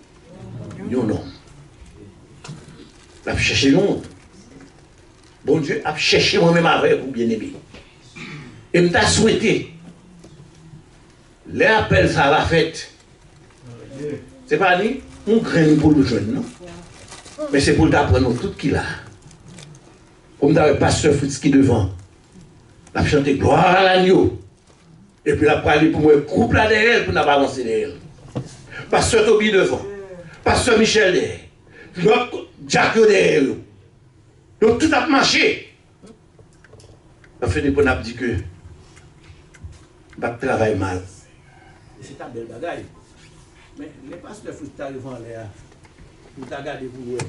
Non. Il a cherché nous. Bon Dieu a cherché moi-même avec vous, bien aimé. Et m'a souhaité. Les appels, ça va fait. C'est pas ni on graine pour le jeune, non? Mais c'est pour t'apprendre tout qu'il a. Comme dans le pasteur Fritz qui devant. Il a chanté gloire à l'agneau. Et puis il a parlé pour moi, groupe là derrière pour ne pas avancer derrière. Pasteur Toby devant. Pasteur Michel derrière. L'autre Jack derrière. Donc tout a marché. On fait des bonnes dit que va travailler mal. C'est ta belle bagaille. Mais les pasteurs Fritz arrivent en l'air. Pour t'agarder pour eux.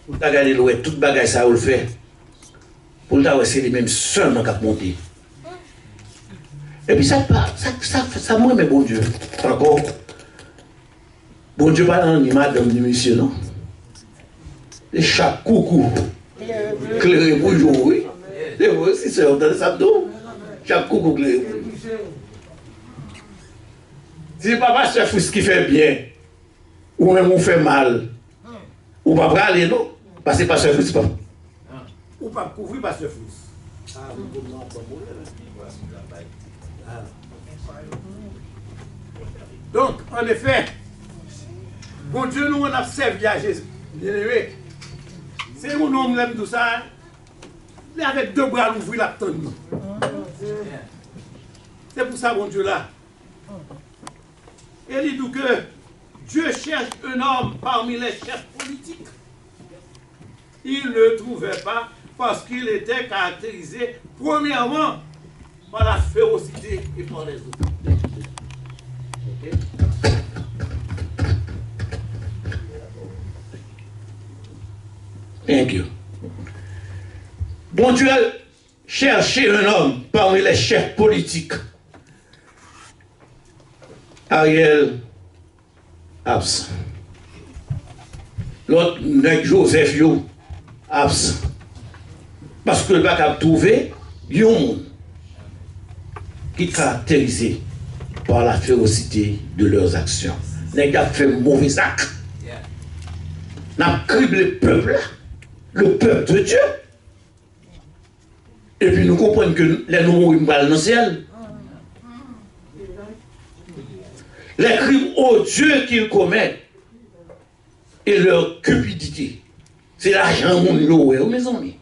Pour t'agarder l'ouest, toute bagaille ça vous le fait. Pour t'agarder c'est les mêmes seulement qui ont monté. Et puis ça moi mais bon Dieu. Encore. Bon Dieu pas dans madame du monsieur non. Et chaque coucou. Clairé pour jouer. C'est vrai si c'est dans ça tout. Chaque coucou clairé pour jouer. Si papa chef qui fait bien, ou même on fait mal, ou pas aller non, parce que pas chef pas. Ou pas couvrir pas chef. Donc, en effet, bon Dieu nous on a servi à Jésus. C'est mon homme l'aime tout ça. Il avec deux bras l'ouvrir la tonne. C'est pour ça bon Dieu là. Et il dit que Dieu cherche un homme parmi les chefs politiques. Il ne le trouvait pas parce qu'il était caractérisé premièrement par la férocité et par les autres. Okay. Thank you. Bon Dieu a cherché un homme parmi les chefs politiques. Ariel absent. L'autre, Joseph, absent. Parce que le bac a trouvé un monde qui est caractérisé par la férocité de leurs actions. Les gars fait mauvais actes. N'a criblé le peuple de Dieu. Et puis nous comprenons que les nouveaux ils parlent dans le ciel. Les crimes odieux qu'ils commettent et leur cupidité. C'est l'argent mon mes amis.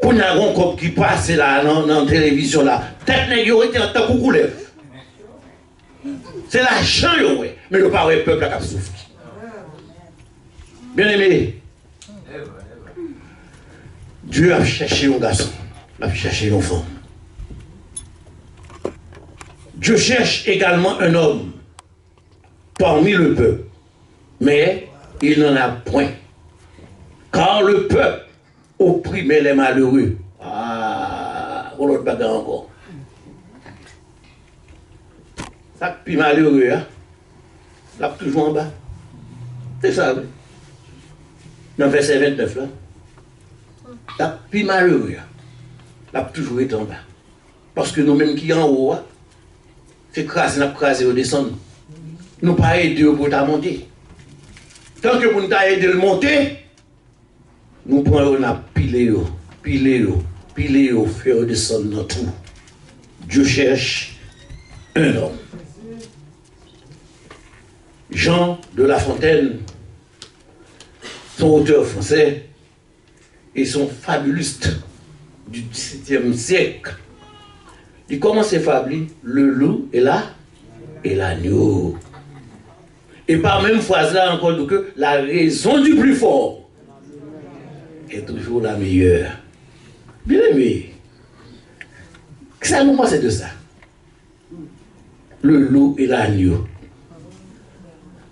Pour nous avons comme qui passe là dans la télévision là, tête nègre était en tant que couleur. C'est l'argent mais le pas le peuple qui souffre. Bien aimé. Dieu a cherché un garçon, il a cherché une femme. Dieu cherche également un homme parmi le peuple, mais il n'en a point Car le peuple opprimait les malheureux. Ah, pour l'autre bagarre encore. Ça, puis malheureux, hein? Là, toujours en bas. C'est ça, oui. Dans le verset 29, là. Là, puis malheureux, là, toujours été en bas. Parce que nous-mêmes qui en haut, c'est craser, nous craser, descendre. Nous pas aider pour ta monter. Tant que pour nous aider à monter, nous prenons la pile, faire descendre dans tout. Dieu cherche un homme. Jean de La Fontaine, son auteur français, et son fabuliste du XVIIe siècle. Il commence à fabuler le loup et l'agneau. Et par même phrase là encore que la raison du plus fort est toujours la meilleure. Bien aimé, qu'est-ce que nous pensons de ça? Le loup et l'agneau.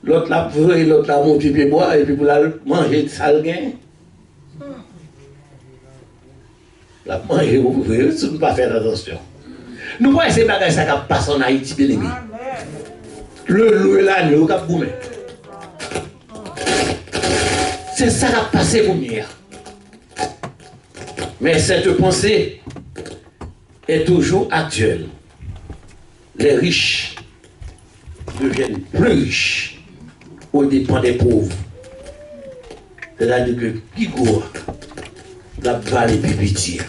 L'autre l'a pris, l'autre l'a monté pied bois et puis pour la manger de salguin. La manger, vous pouvez, si vous ne pas faire attention. Nous voyons ces bagages qui passent en Haïti, bien aimé. Le loup et l'agneau qui boumé. C'est ça qui a passé pour moi. Mais cette pensée est toujours actuelle. Les riches deviennent plus riches au dépens des pauvres. C'est-à-dire que qui court, la vallée plus pitié.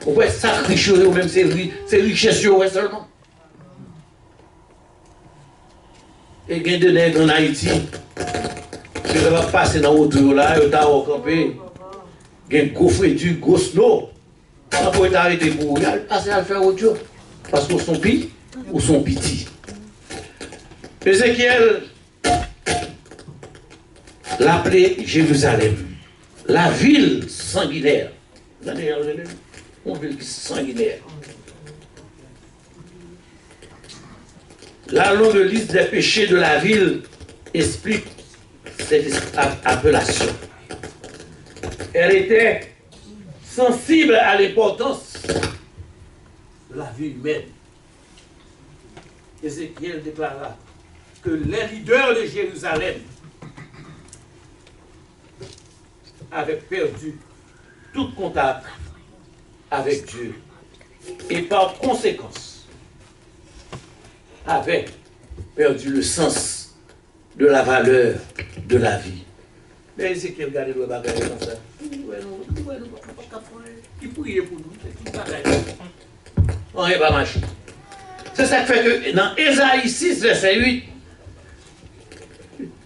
On peut ça riche ou même c'est richesse seulement. Et il y a des nègres en Haïti qui va passer dans l'autre là, ils ont campé. Il y a un gros frétu, gros snow. On peut arrêter pour passer à faire autre chose. Parce qu'ils sont petits ou sont petits. Ézéchiel l'appelait Jérusalem, la ville sanguinaire. Vous avez regardé une ville sanguinaire. La longue liste des péchés de la ville explique cette appellation. Elle était sensible à l'importance de la vie humaine. Ézéchiel déclara que les leaders de Jérusalem avaient perdu tout contact avec Dieu et par conséquence avaient perdu le sens de la valeur de la vie. Mais Ézéchiel regardait le bagage comme ça. Il priait pour nous. On n'est pas marché. C'est ça qui fait que dans Ésaïe 6, verset 8,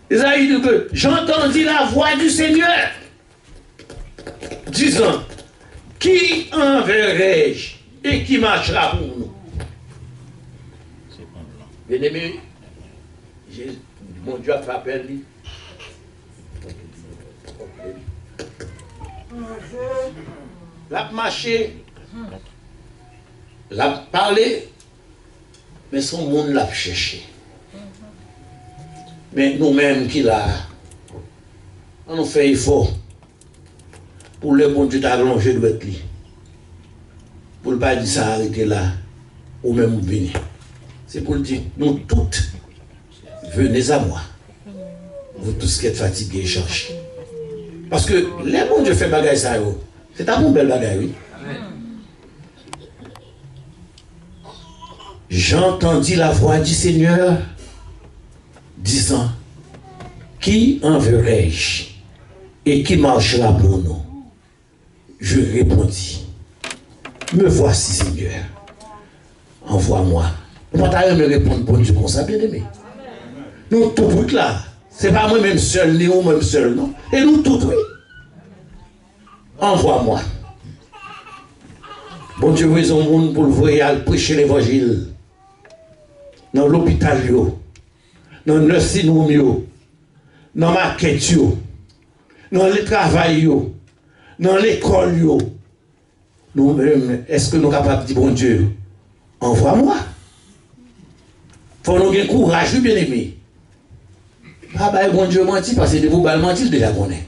Ésaïe dit que j'entendis la voix du Seigneur disant, qui enverrai-je et qui marchera pour nous? Bien-aimé, mon Dieu a frappé lui. L'a marché, l'a parlé, mais son monde l'a cherché. Mais nous-mêmes qui là, on nous fait effort pour le bon Dieu t'allonger de être lui. Pour ne pas dire ça, arrêter là, ou même venir. C'est pour le dire, nous toutes, venez à moi. Vous tous qui êtes fatigués et cherchez. Parce que les bons Dieu fait bagaille ça, c'est un bon bel bagaille, oui. J'entendis la voix du Seigneur disant, qui enverrai-je et qui marchera pour nous? Je répondis, me voici Seigneur, envoie-moi. On va pas me répondre pour Dieu comme ça, bien aimé. Nous tout truc là, c'est pas moi-même seul, ni moi-même seul, non. Et nous tout, oui. Envoie-moi. Bon Dieu, vous au monde pour le voir prêcher l'évangile. Dans l'hôpital, dans le nursing home, dans la maquette, dans le travail, dans l'école. Nous-mêmes, est-ce que nous sommes capables de dire, bon Dieu, envoie-moi. Il faut nous avoir courage, bien aimé. Ah ben, bon Dieu menti, parce que vous allez mentir déjà qu'on est.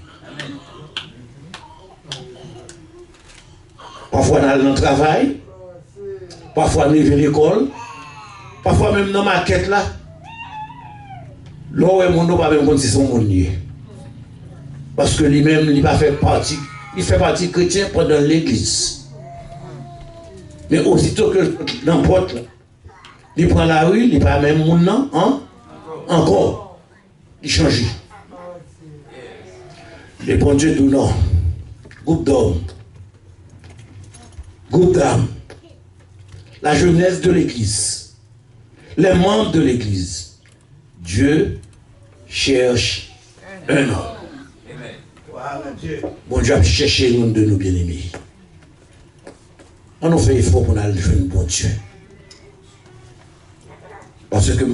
Parfois on a dans le travail, parfois on arrive à l'école, parfois même dans ma quête là, là où mon nom pas même comme si son monde. Parce que lui-même, il fait partie chrétien pendant l'église. Mais aussitôt que n'importe, il prend la rue, il pas même mon nom, hein? Encore, il change. Les bon Dieu tout non, groupe d'hommes, groupe d'âmes, la jeunesse de l'église, les membres de l'église, Dieu cherche un homme. Bon Dieu a cherché l'un de nos bien-aimés. On nous fait effort pour aller jouer un bon Dieu. Parce que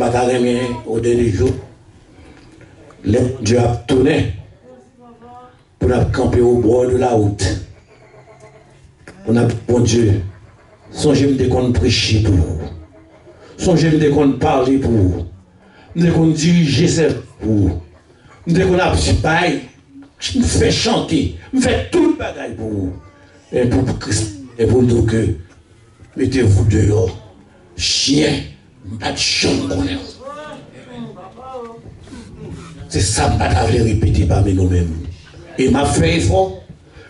au dernier jour, Dieu a tourné pour nous camper au bord de la route. On a bon Dieu, songez-moi de qu'on prêcher pour vous. Songez-moi de qu'on parler pour vous. De qu'on diriger ça pour vous. De qu'on a bail. Je me fais chanter, je me fais tout le bagage pour vous. Et pour Christ, et pour nous que, mettez-vous dehors. Chien, pas de chambre. C'est ça que je vais répéter parmi nous-mêmes. Et m'a fait effort,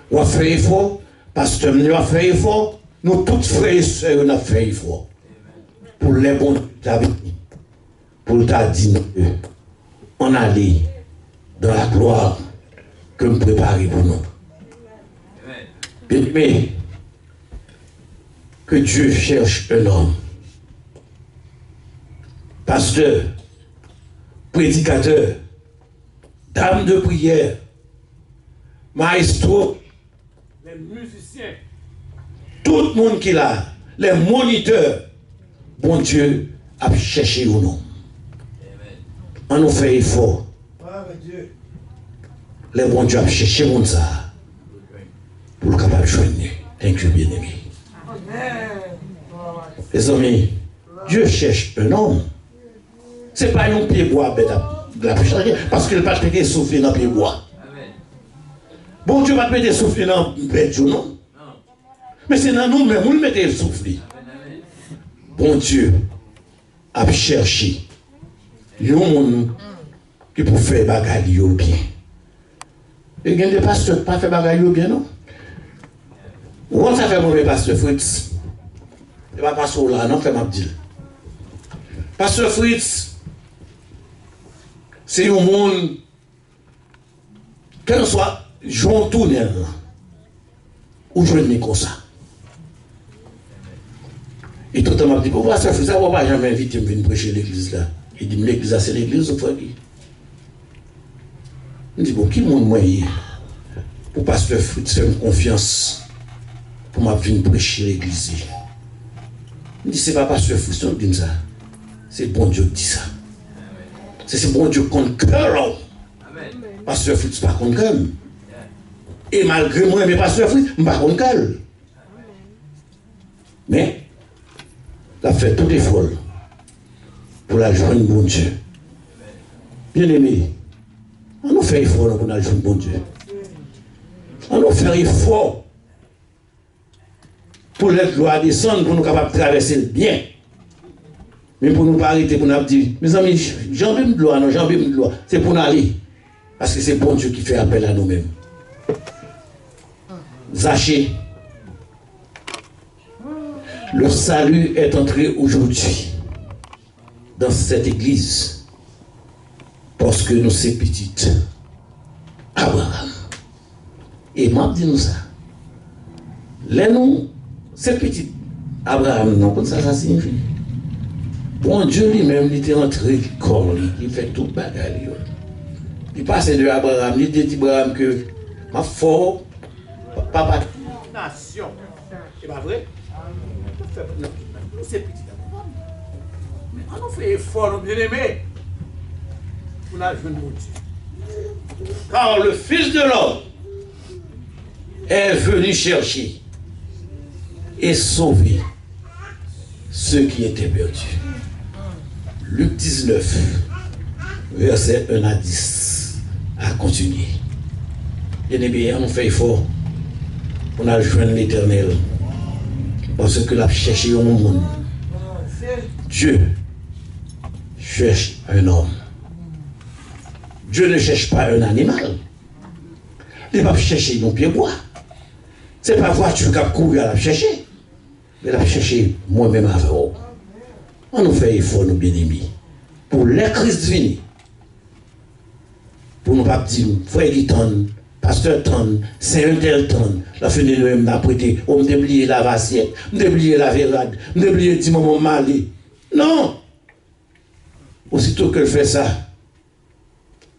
on a fait effort, pasteur nous a fait effort, nous tous frères et sœurs, on a fait effort. Pour les bons pour le dire, on allait dans la gloire que nous préparons pour nous. Mais que Dieu cherche un homme, pasteur, prédicateur, dame de prière, maestro, les musiciens, tout le monde qui est là, les moniteurs, bon Dieu a cherché un homme. On nous fait effort. Les bons Dieu a cherché mon ça pour le capable de joindre. Thank you, bien-aimé. Les amis, Dieu cherche un homme. Ce n'est pas un pied bois bête de la pêche, parce qu'il ne va pas te souffler dans le pied bois. Bon Dieu va te mettre souffler dans le bête, non? Mais c'est dans nous même, nous le mettons souffler. Bon Dieu a cherché un monde qui peut faire bagaille bien. Et il y a des pasteurs qui ne font pas bagaille bien, non? Ou ça fait mauvais pasteur Fritz? Il ne va pas passer là, non, fait ma dire. Pasteur Fritz, c'est un monde, quel soit Jean Tournel, ou je ne comme ça. Et tout le monde m'a dit, pourquoi Pasteur Fritz, ça ne va pas jamais inviter à venir prêcher l'église là? Il dit, l'église, c'est l'église, ou frère? Il dit, bon, qui monde moi pour Pasteur Fritz faire confiance pour m'a venir prêcher l'église? Il dit, c'est pas Pasteur Fritz qui dit ça. C'est bon Dieu qui dit ça. C'est bon Dieu qu'on cœur. Pasteur Fritz pas qu'on cœur. Et malgré moi, mais Pasteur Fritz, je ne pas qu'on cœur. Mais, la fait tout est folle pour la joindre bon Dieu. Bien aimé, on nous fait effort pour la joindre bon Dieu. On nous fait effort pour la gloire descendre, pour nous capables de traverser le bien. Mais pour nous pas arrêter, pour nous dire, mes amis, j'en veux de gloire, non, j'en veux de gloire. C'est pour nous aller. Parce que c'est bon Dieu qui fait appel à nous-mêmes. Zachée, le salut est entré aujourd'hui dans cette église parce que nous sommes petites. Abraham. Et m'a dit nous ça. Les noms, c'est petit. Abraham, non, comme ça signifie. Bon Dieu lui-même, il était entré corps, il fait tout le bagage. Il passe de Abraham, il dit Abraham que ma fort, papa, nation. C'est pas vrai? C'est petit d'abord. Mais on fait effort, nos bien-aimés, pour la jeune mon Dieu. Car le Fils de l'homme est venu chercher et sauver ceux qui étaient perdus. Luc 19, verset 1 à 10, à continuer. Bien-aimés, on fait effort, on a joint l'Éternel. Parce que la cherché au monde. Dieu cherche un homme. Dieu ne cherche pas un animal. Il va chercher un pied bois. Ce n'est pas voiture qui a couru à la chercher. Mais il va chercher moi-même avec vous. On nous fait effort, nous bien-aimés. Pour les Christ venir. Pour nous pas dire, frère Guiton, pasteur Ton, c'est un tel Ton. La fin de nous m'a prêté, on m'a oublié la vassiette, on m'a oublié la vérade, on m'a oublié le moment malé. Non! Aussitôt qu'elle fait ça,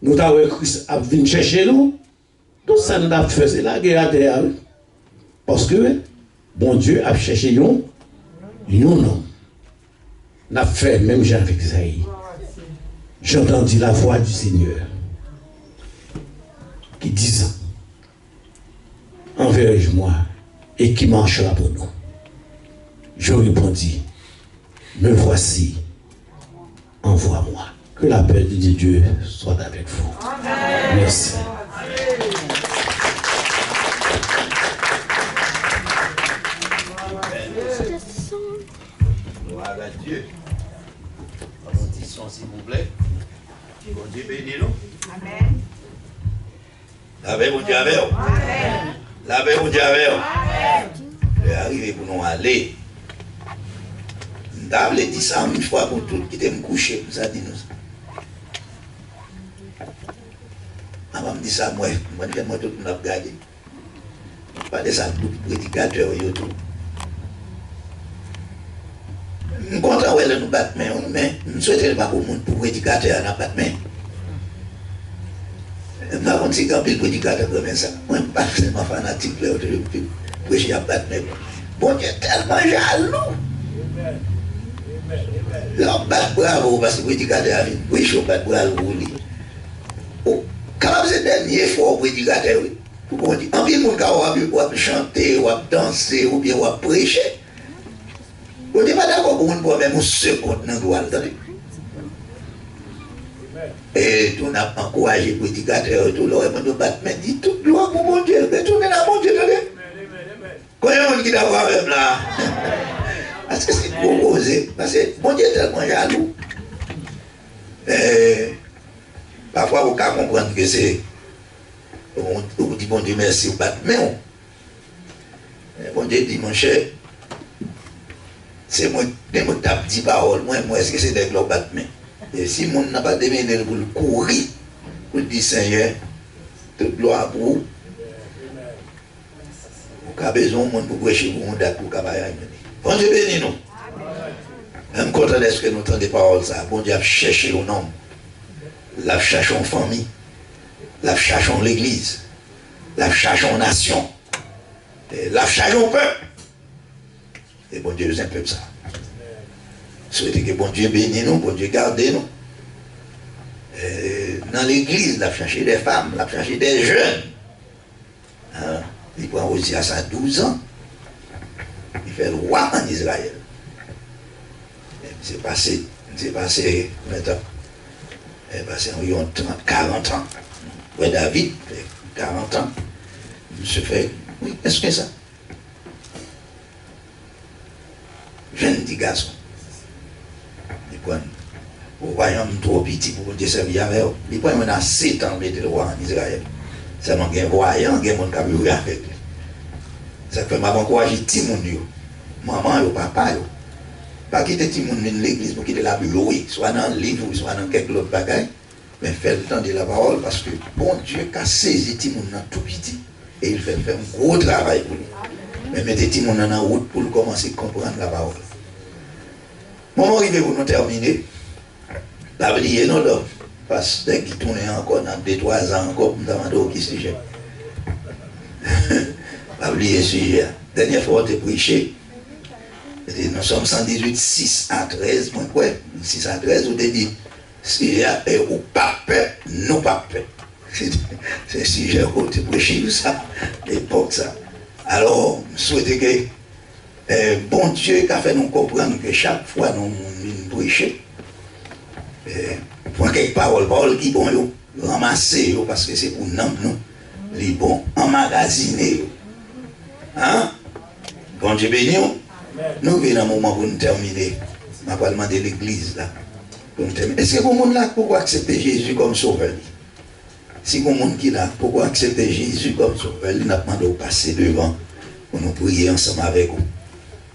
nous avons Christ à venir chercher nous. Tout ça nous a fait, c'est la guerre à terre. Parce que, bon Dieu a cherché un homme. Nous avons fait même Jean avec Isaïe. J'ai entendu la voix du Seigneur qui disait, enverrai-je-moi et qui marchera pour nous. Je répondis, me voici, envoie-moi. Que la paix de Dieu soit avec vous. Amen. Merci. Gloire à Dieu. Un petit son, s'il vous plaît. Bon Dieu bénis nous. Amen. Lavez mon Dieu avec vous. Amen. Lavez mon Dieu avec vous. Amen. Je vais arriver pour nous aller. Je vais dire ça une fois pour tout qui me coucher. Ça dit nous. Je vais me dire ça, moi tout le monde a regardé. Pas de ça, tout prédicateur et tout. Je suis content de nous battre, mais je ne souhaite pas pour le monde pour prédicateur à battre. Je ne sais pas si un prédicateur comme ça. Moi, je ne suis pas seulement fanatique pour prêcher à battre. Bon Dieu est tellement jaloux. Là, battre bravo parce que le prédicateur a vu. Oui, je battre bravo pour lui. Quand c'est le dernier effort prédicateur, on dit, en ville, on va chanter, on va danser, ou bien on va prêcher. On n'est pas d'accord pour nous même un seconde dans le droit. Et on a encouragé les prédicateurs, tout le monde nous bat, mais dit tout gloire pour mon Dieu, mais tout est là, mon Dieu, quand il y a un monde qui doit voir même là, parce que c'est proposé, parce que mon Dieu est tellement jaloux. Parfois, vous pouvez comprendre que c'est. On dit bon Dieu merci, vous battez, mais bon Dieu dit mon cher, c'est moi, qui tape 10 paroles, moi est-ce que c'est des globes battent, et si mon n'a pas demandé pour le courir, pour dire Seigneur, toute gloire pour vous. Vous avez besoin de monde pour prêcher pour mon date pour travailler. Bon Dieu bénis nous. Même quand est-ce que nous entendons des paroles, ça, bon Dieu a cherché un homme. La cherchons famille, la cherchons l'église, la cherchons nation, la cherchons peuple. Et bon Dieu, c'est un peu ça. Souhaitez que bon Dieu bénisse nous, bon Dieu garde nous. Dans l'église, la chercher des femmes, la chercher des jeunes. Hein? Il prend aussi à ça 12 ans. Il fait le roi en Israël. C'est passé maintenant. Passé environ 40 ans. Ouais, David, 40 ans. Il se fait, oui, est-ce que ça? Jeune petit garçon. Il prend, au royaume trop petit pour te servir avec eux. Il prend maintenant 7 ans mettre le roi en Israël. C'est mon gain voyant, gain mon cabine avec lui. Ça fait m'encourager tout le monde. Maman, papa, pas quitter tout le monde dans l'église pour quitter la Bible, soit dans le livre, soit dans quelque autre bagaille, mais faire le temps de la parole parce que bon Dieu a saisi tout le monde dans tout petit et il fait un gros travail pour lui. Mais mettez tout le monde en route pour commencer à comprendre la parole. Moment arrivé pour nous terminer, pas oublier non là, parce que dès qu'il tourne encore dans 2-3 ans encore, nous demandons qui sujet. Pas oublier le sujet. Dernière fois, on a prêché. Nous sommes 118, 6 à 13, moi, ouais, 6 à 13, on a dit, si j'ai ou pas peur, non pas peur. C'est un sujet où tu prêches ça, l'époque ça. Alors, je souhaite que bon Dieu a fait nous comprendre que chaque fois nous prêchons, pour quelques paroles qui vont ramasser, parce que c'est pour nous, les bons emmagasiner. Hein? Bon Dieu béni. Nous venons à un moment pour nous terminer. Je vais demander l'église là. Est-ce que vous monde là pourquoi accepter Jésus comme sauveur? Si vous monde qui là pourquoi accepter Jésus comme sauveur, il n'a pas demandé de passer devant pour nous prier ensemble avec vous.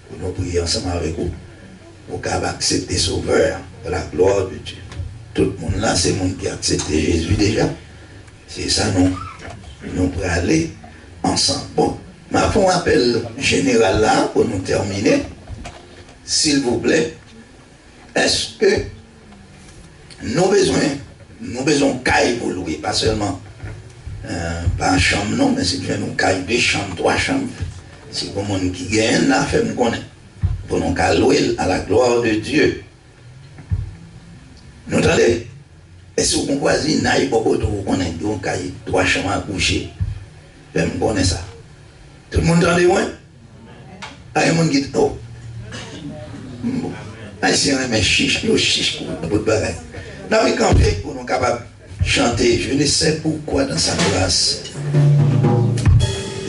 Pour nous prier ensemble avec vous. Pour qu'on accepter sauveur pour la gloire de Dieu. Tout le monde là, c'est le monde qui a accepté Jésus déjà. C'est ça, nous pouvons aller ensemble. Bon, ma fait un appel général là pour nous terminer. S'il vous plaît, est-ce que nous avons besoin de caille pour louer, pas seulement pas une chambre, non, mais si nous avons une caille, 2 chambres, 3 chambres. Si vous avez qui gagne là, faites-nous connaître. Pour nous louer à la gloire de Dieu. Nous entendez? Est-ce que vous voisine n'a pas de vous connaître, vous avez 3 chambres à coucher? Faites-nous connaître ça. Tout le monde entendez, oui? Il y a des gens qui disent, oh. Si on aime chiche, nous chiche pour le bagage. Nous avons campé pour nous capables de chanter. Je ne sais pourquoi dans sa grâce,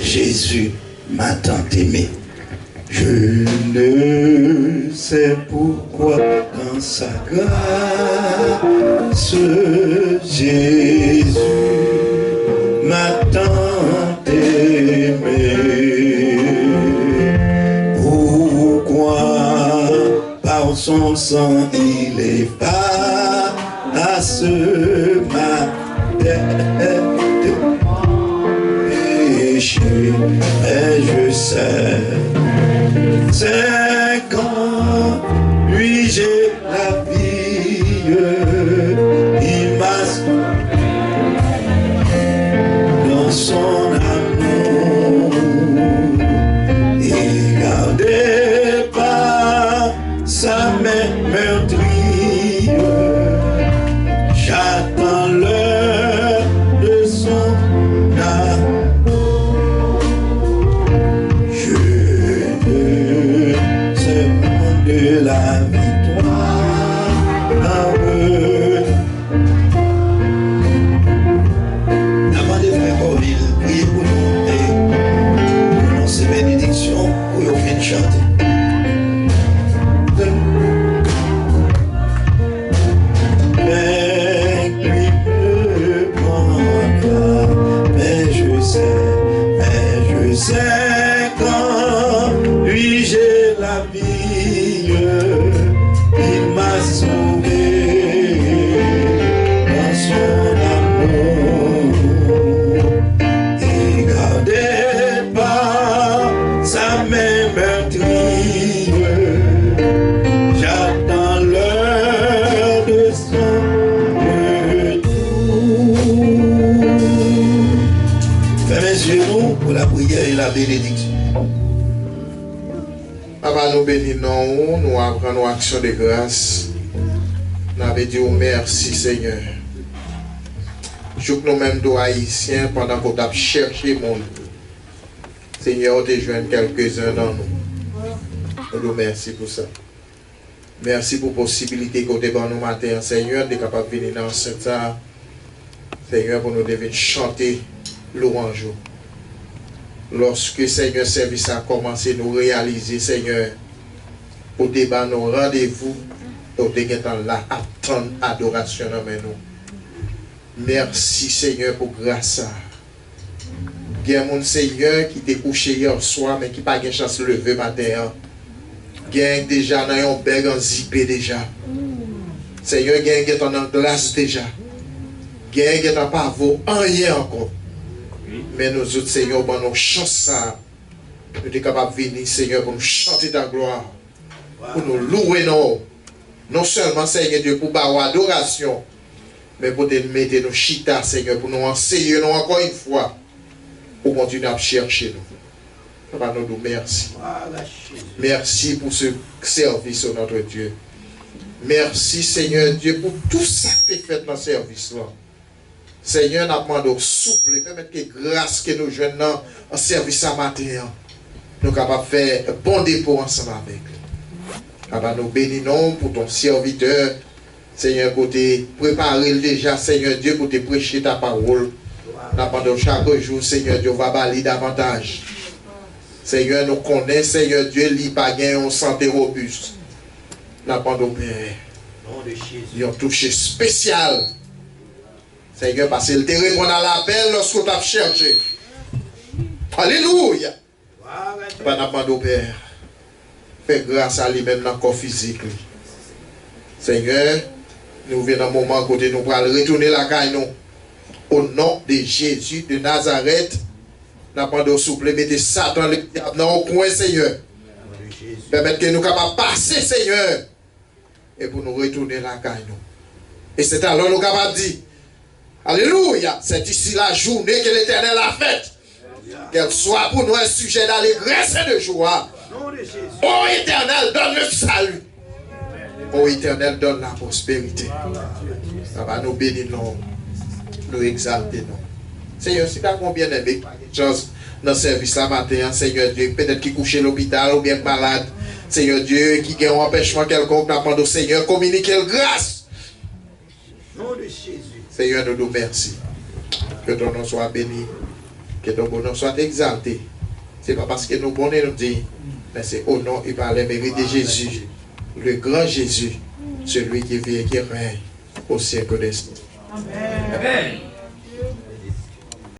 Jésus m'a tant aimé. Je ne sais pourquoi dans sa grâce, Jésus m'a tant aimé. Pourquoi par son sang il efface ma tête péché, et je sais. C'est quand lui j'ai la vie, il m'a dans son amour, il gardait pas sa main meurtrie. J'attends l'heure de son amour. De la victoire, avant de frères Corville, priez pour nous et pour ces bénédictions pour nous venir chanter. Mais lui me prendra, mais je sais quand lui j'ai la vie. Il m'a sauvé dans son amour. Il gardait pas sa main meurtrie. J'attends l'heure de son retour. Fermez les yeux pour la prière et la bénédiction. Papa, nous bénissons, nous apprenons action de grâce. Nous avons dit merci Seigneur. Je que nous-mêmes, nous haïtiens, pendant qu'on a cherché le monde, Seigneur, tu joins quelques-uns dans nous. Nous nous remercions pour ça. Merci pour la possibilité que tu as nous matin, Seigneur, de capable de venir dans ce temps, Seigneur, pour nous devenir chanter louange. Lorsque Seigneur service a commencé, nous réaliser Seigneur au débat nos rendez-vous au déguetant là attendre adoration dans nous. Merci Seigneur pour grâce. Il y a mon Seigneur qui était couché hier soir mais qui n'a pas de chance de lever matin. Il y a déjà dans un bag en zippé déjà. Seigneur, il y a en glace déjà. Il y a pas rien encore. Mais nous autres, Seigneur, bon, nous chance ça. Nous sommes capables de venir, Seigneur, pour nous chanter ta gloire. Pour nous louer, non seulement, Seigneur Dieu, pour avoir adoration, mais pour nous mettre nos chita, Seigneur, pour nous enseigner encore une fois, pour continuer à chercher nous. Papa, nous nous merci. Merci pour ce service, notre Dieu. Merci, Seigneur Dieu, pour tout ça que tu as fait dans ce service-là. Seigneur, nous demandons souple, permettre que grâce que nous jouons en service à matin, nous sommes capables de faire un bon dépôt ensemble avec lui. Papa, nous bénissons pour ton serviteur, Seigneur, pour te préparer déjà, Seigneur Dieu, pour te prêcher ta parole. Nous demandons chaque jour, Seigneur Dieu, va balayer davantage. Seigneur, nous connaissons, Seigneur Dieu, il pas une santé robuste. Nous avons Père. Ils ont touché spécial. Seigneur, parce qu'il te répond à l'appel lorsqu'on t'a cherché. Alléluia. Pendant Père. Fais grâce à lui-même dans le corps physique. Seigneur, nous venons un moment côté nous pour retourner la caille nous. Au nom de Jésus de Nazareth, nous avons souple, mettez Satan le diable dans le coin, Seigneur. Permettre que nous capables de passer, Seigneur. Et pour nous retourner la caille nous. Et c'est alors nous capables de dire, alléluia, c'est ici la journée que l'Éternel a faite. Qu'elle soit pour nous un sujet d'allégresse et de joie. Ô Éternel, donne le salut. Ô Éternel, donne la prospérité. Ça va nous bénir, nous exalter. Seigneur, si tu as combien d'aimé chose dans le service la matin, Seigneur Dieu, peut-être qui couche à l'hôpital ou bien malade, Seigneur Dieu, qui a un empêchement quelconque, nous demandons au Seigneur, communiquer la grâce. Seigneur, nous nous remercions. Que ton nom soit béni. Que ton bon nom soit exalté. Ce n'est pas parce que nous bons nous dit, mais c'est au nom et par les mérites de Jésus, le grand Jésus, celui qui vit et qui règne au siècle des siècles. Amen.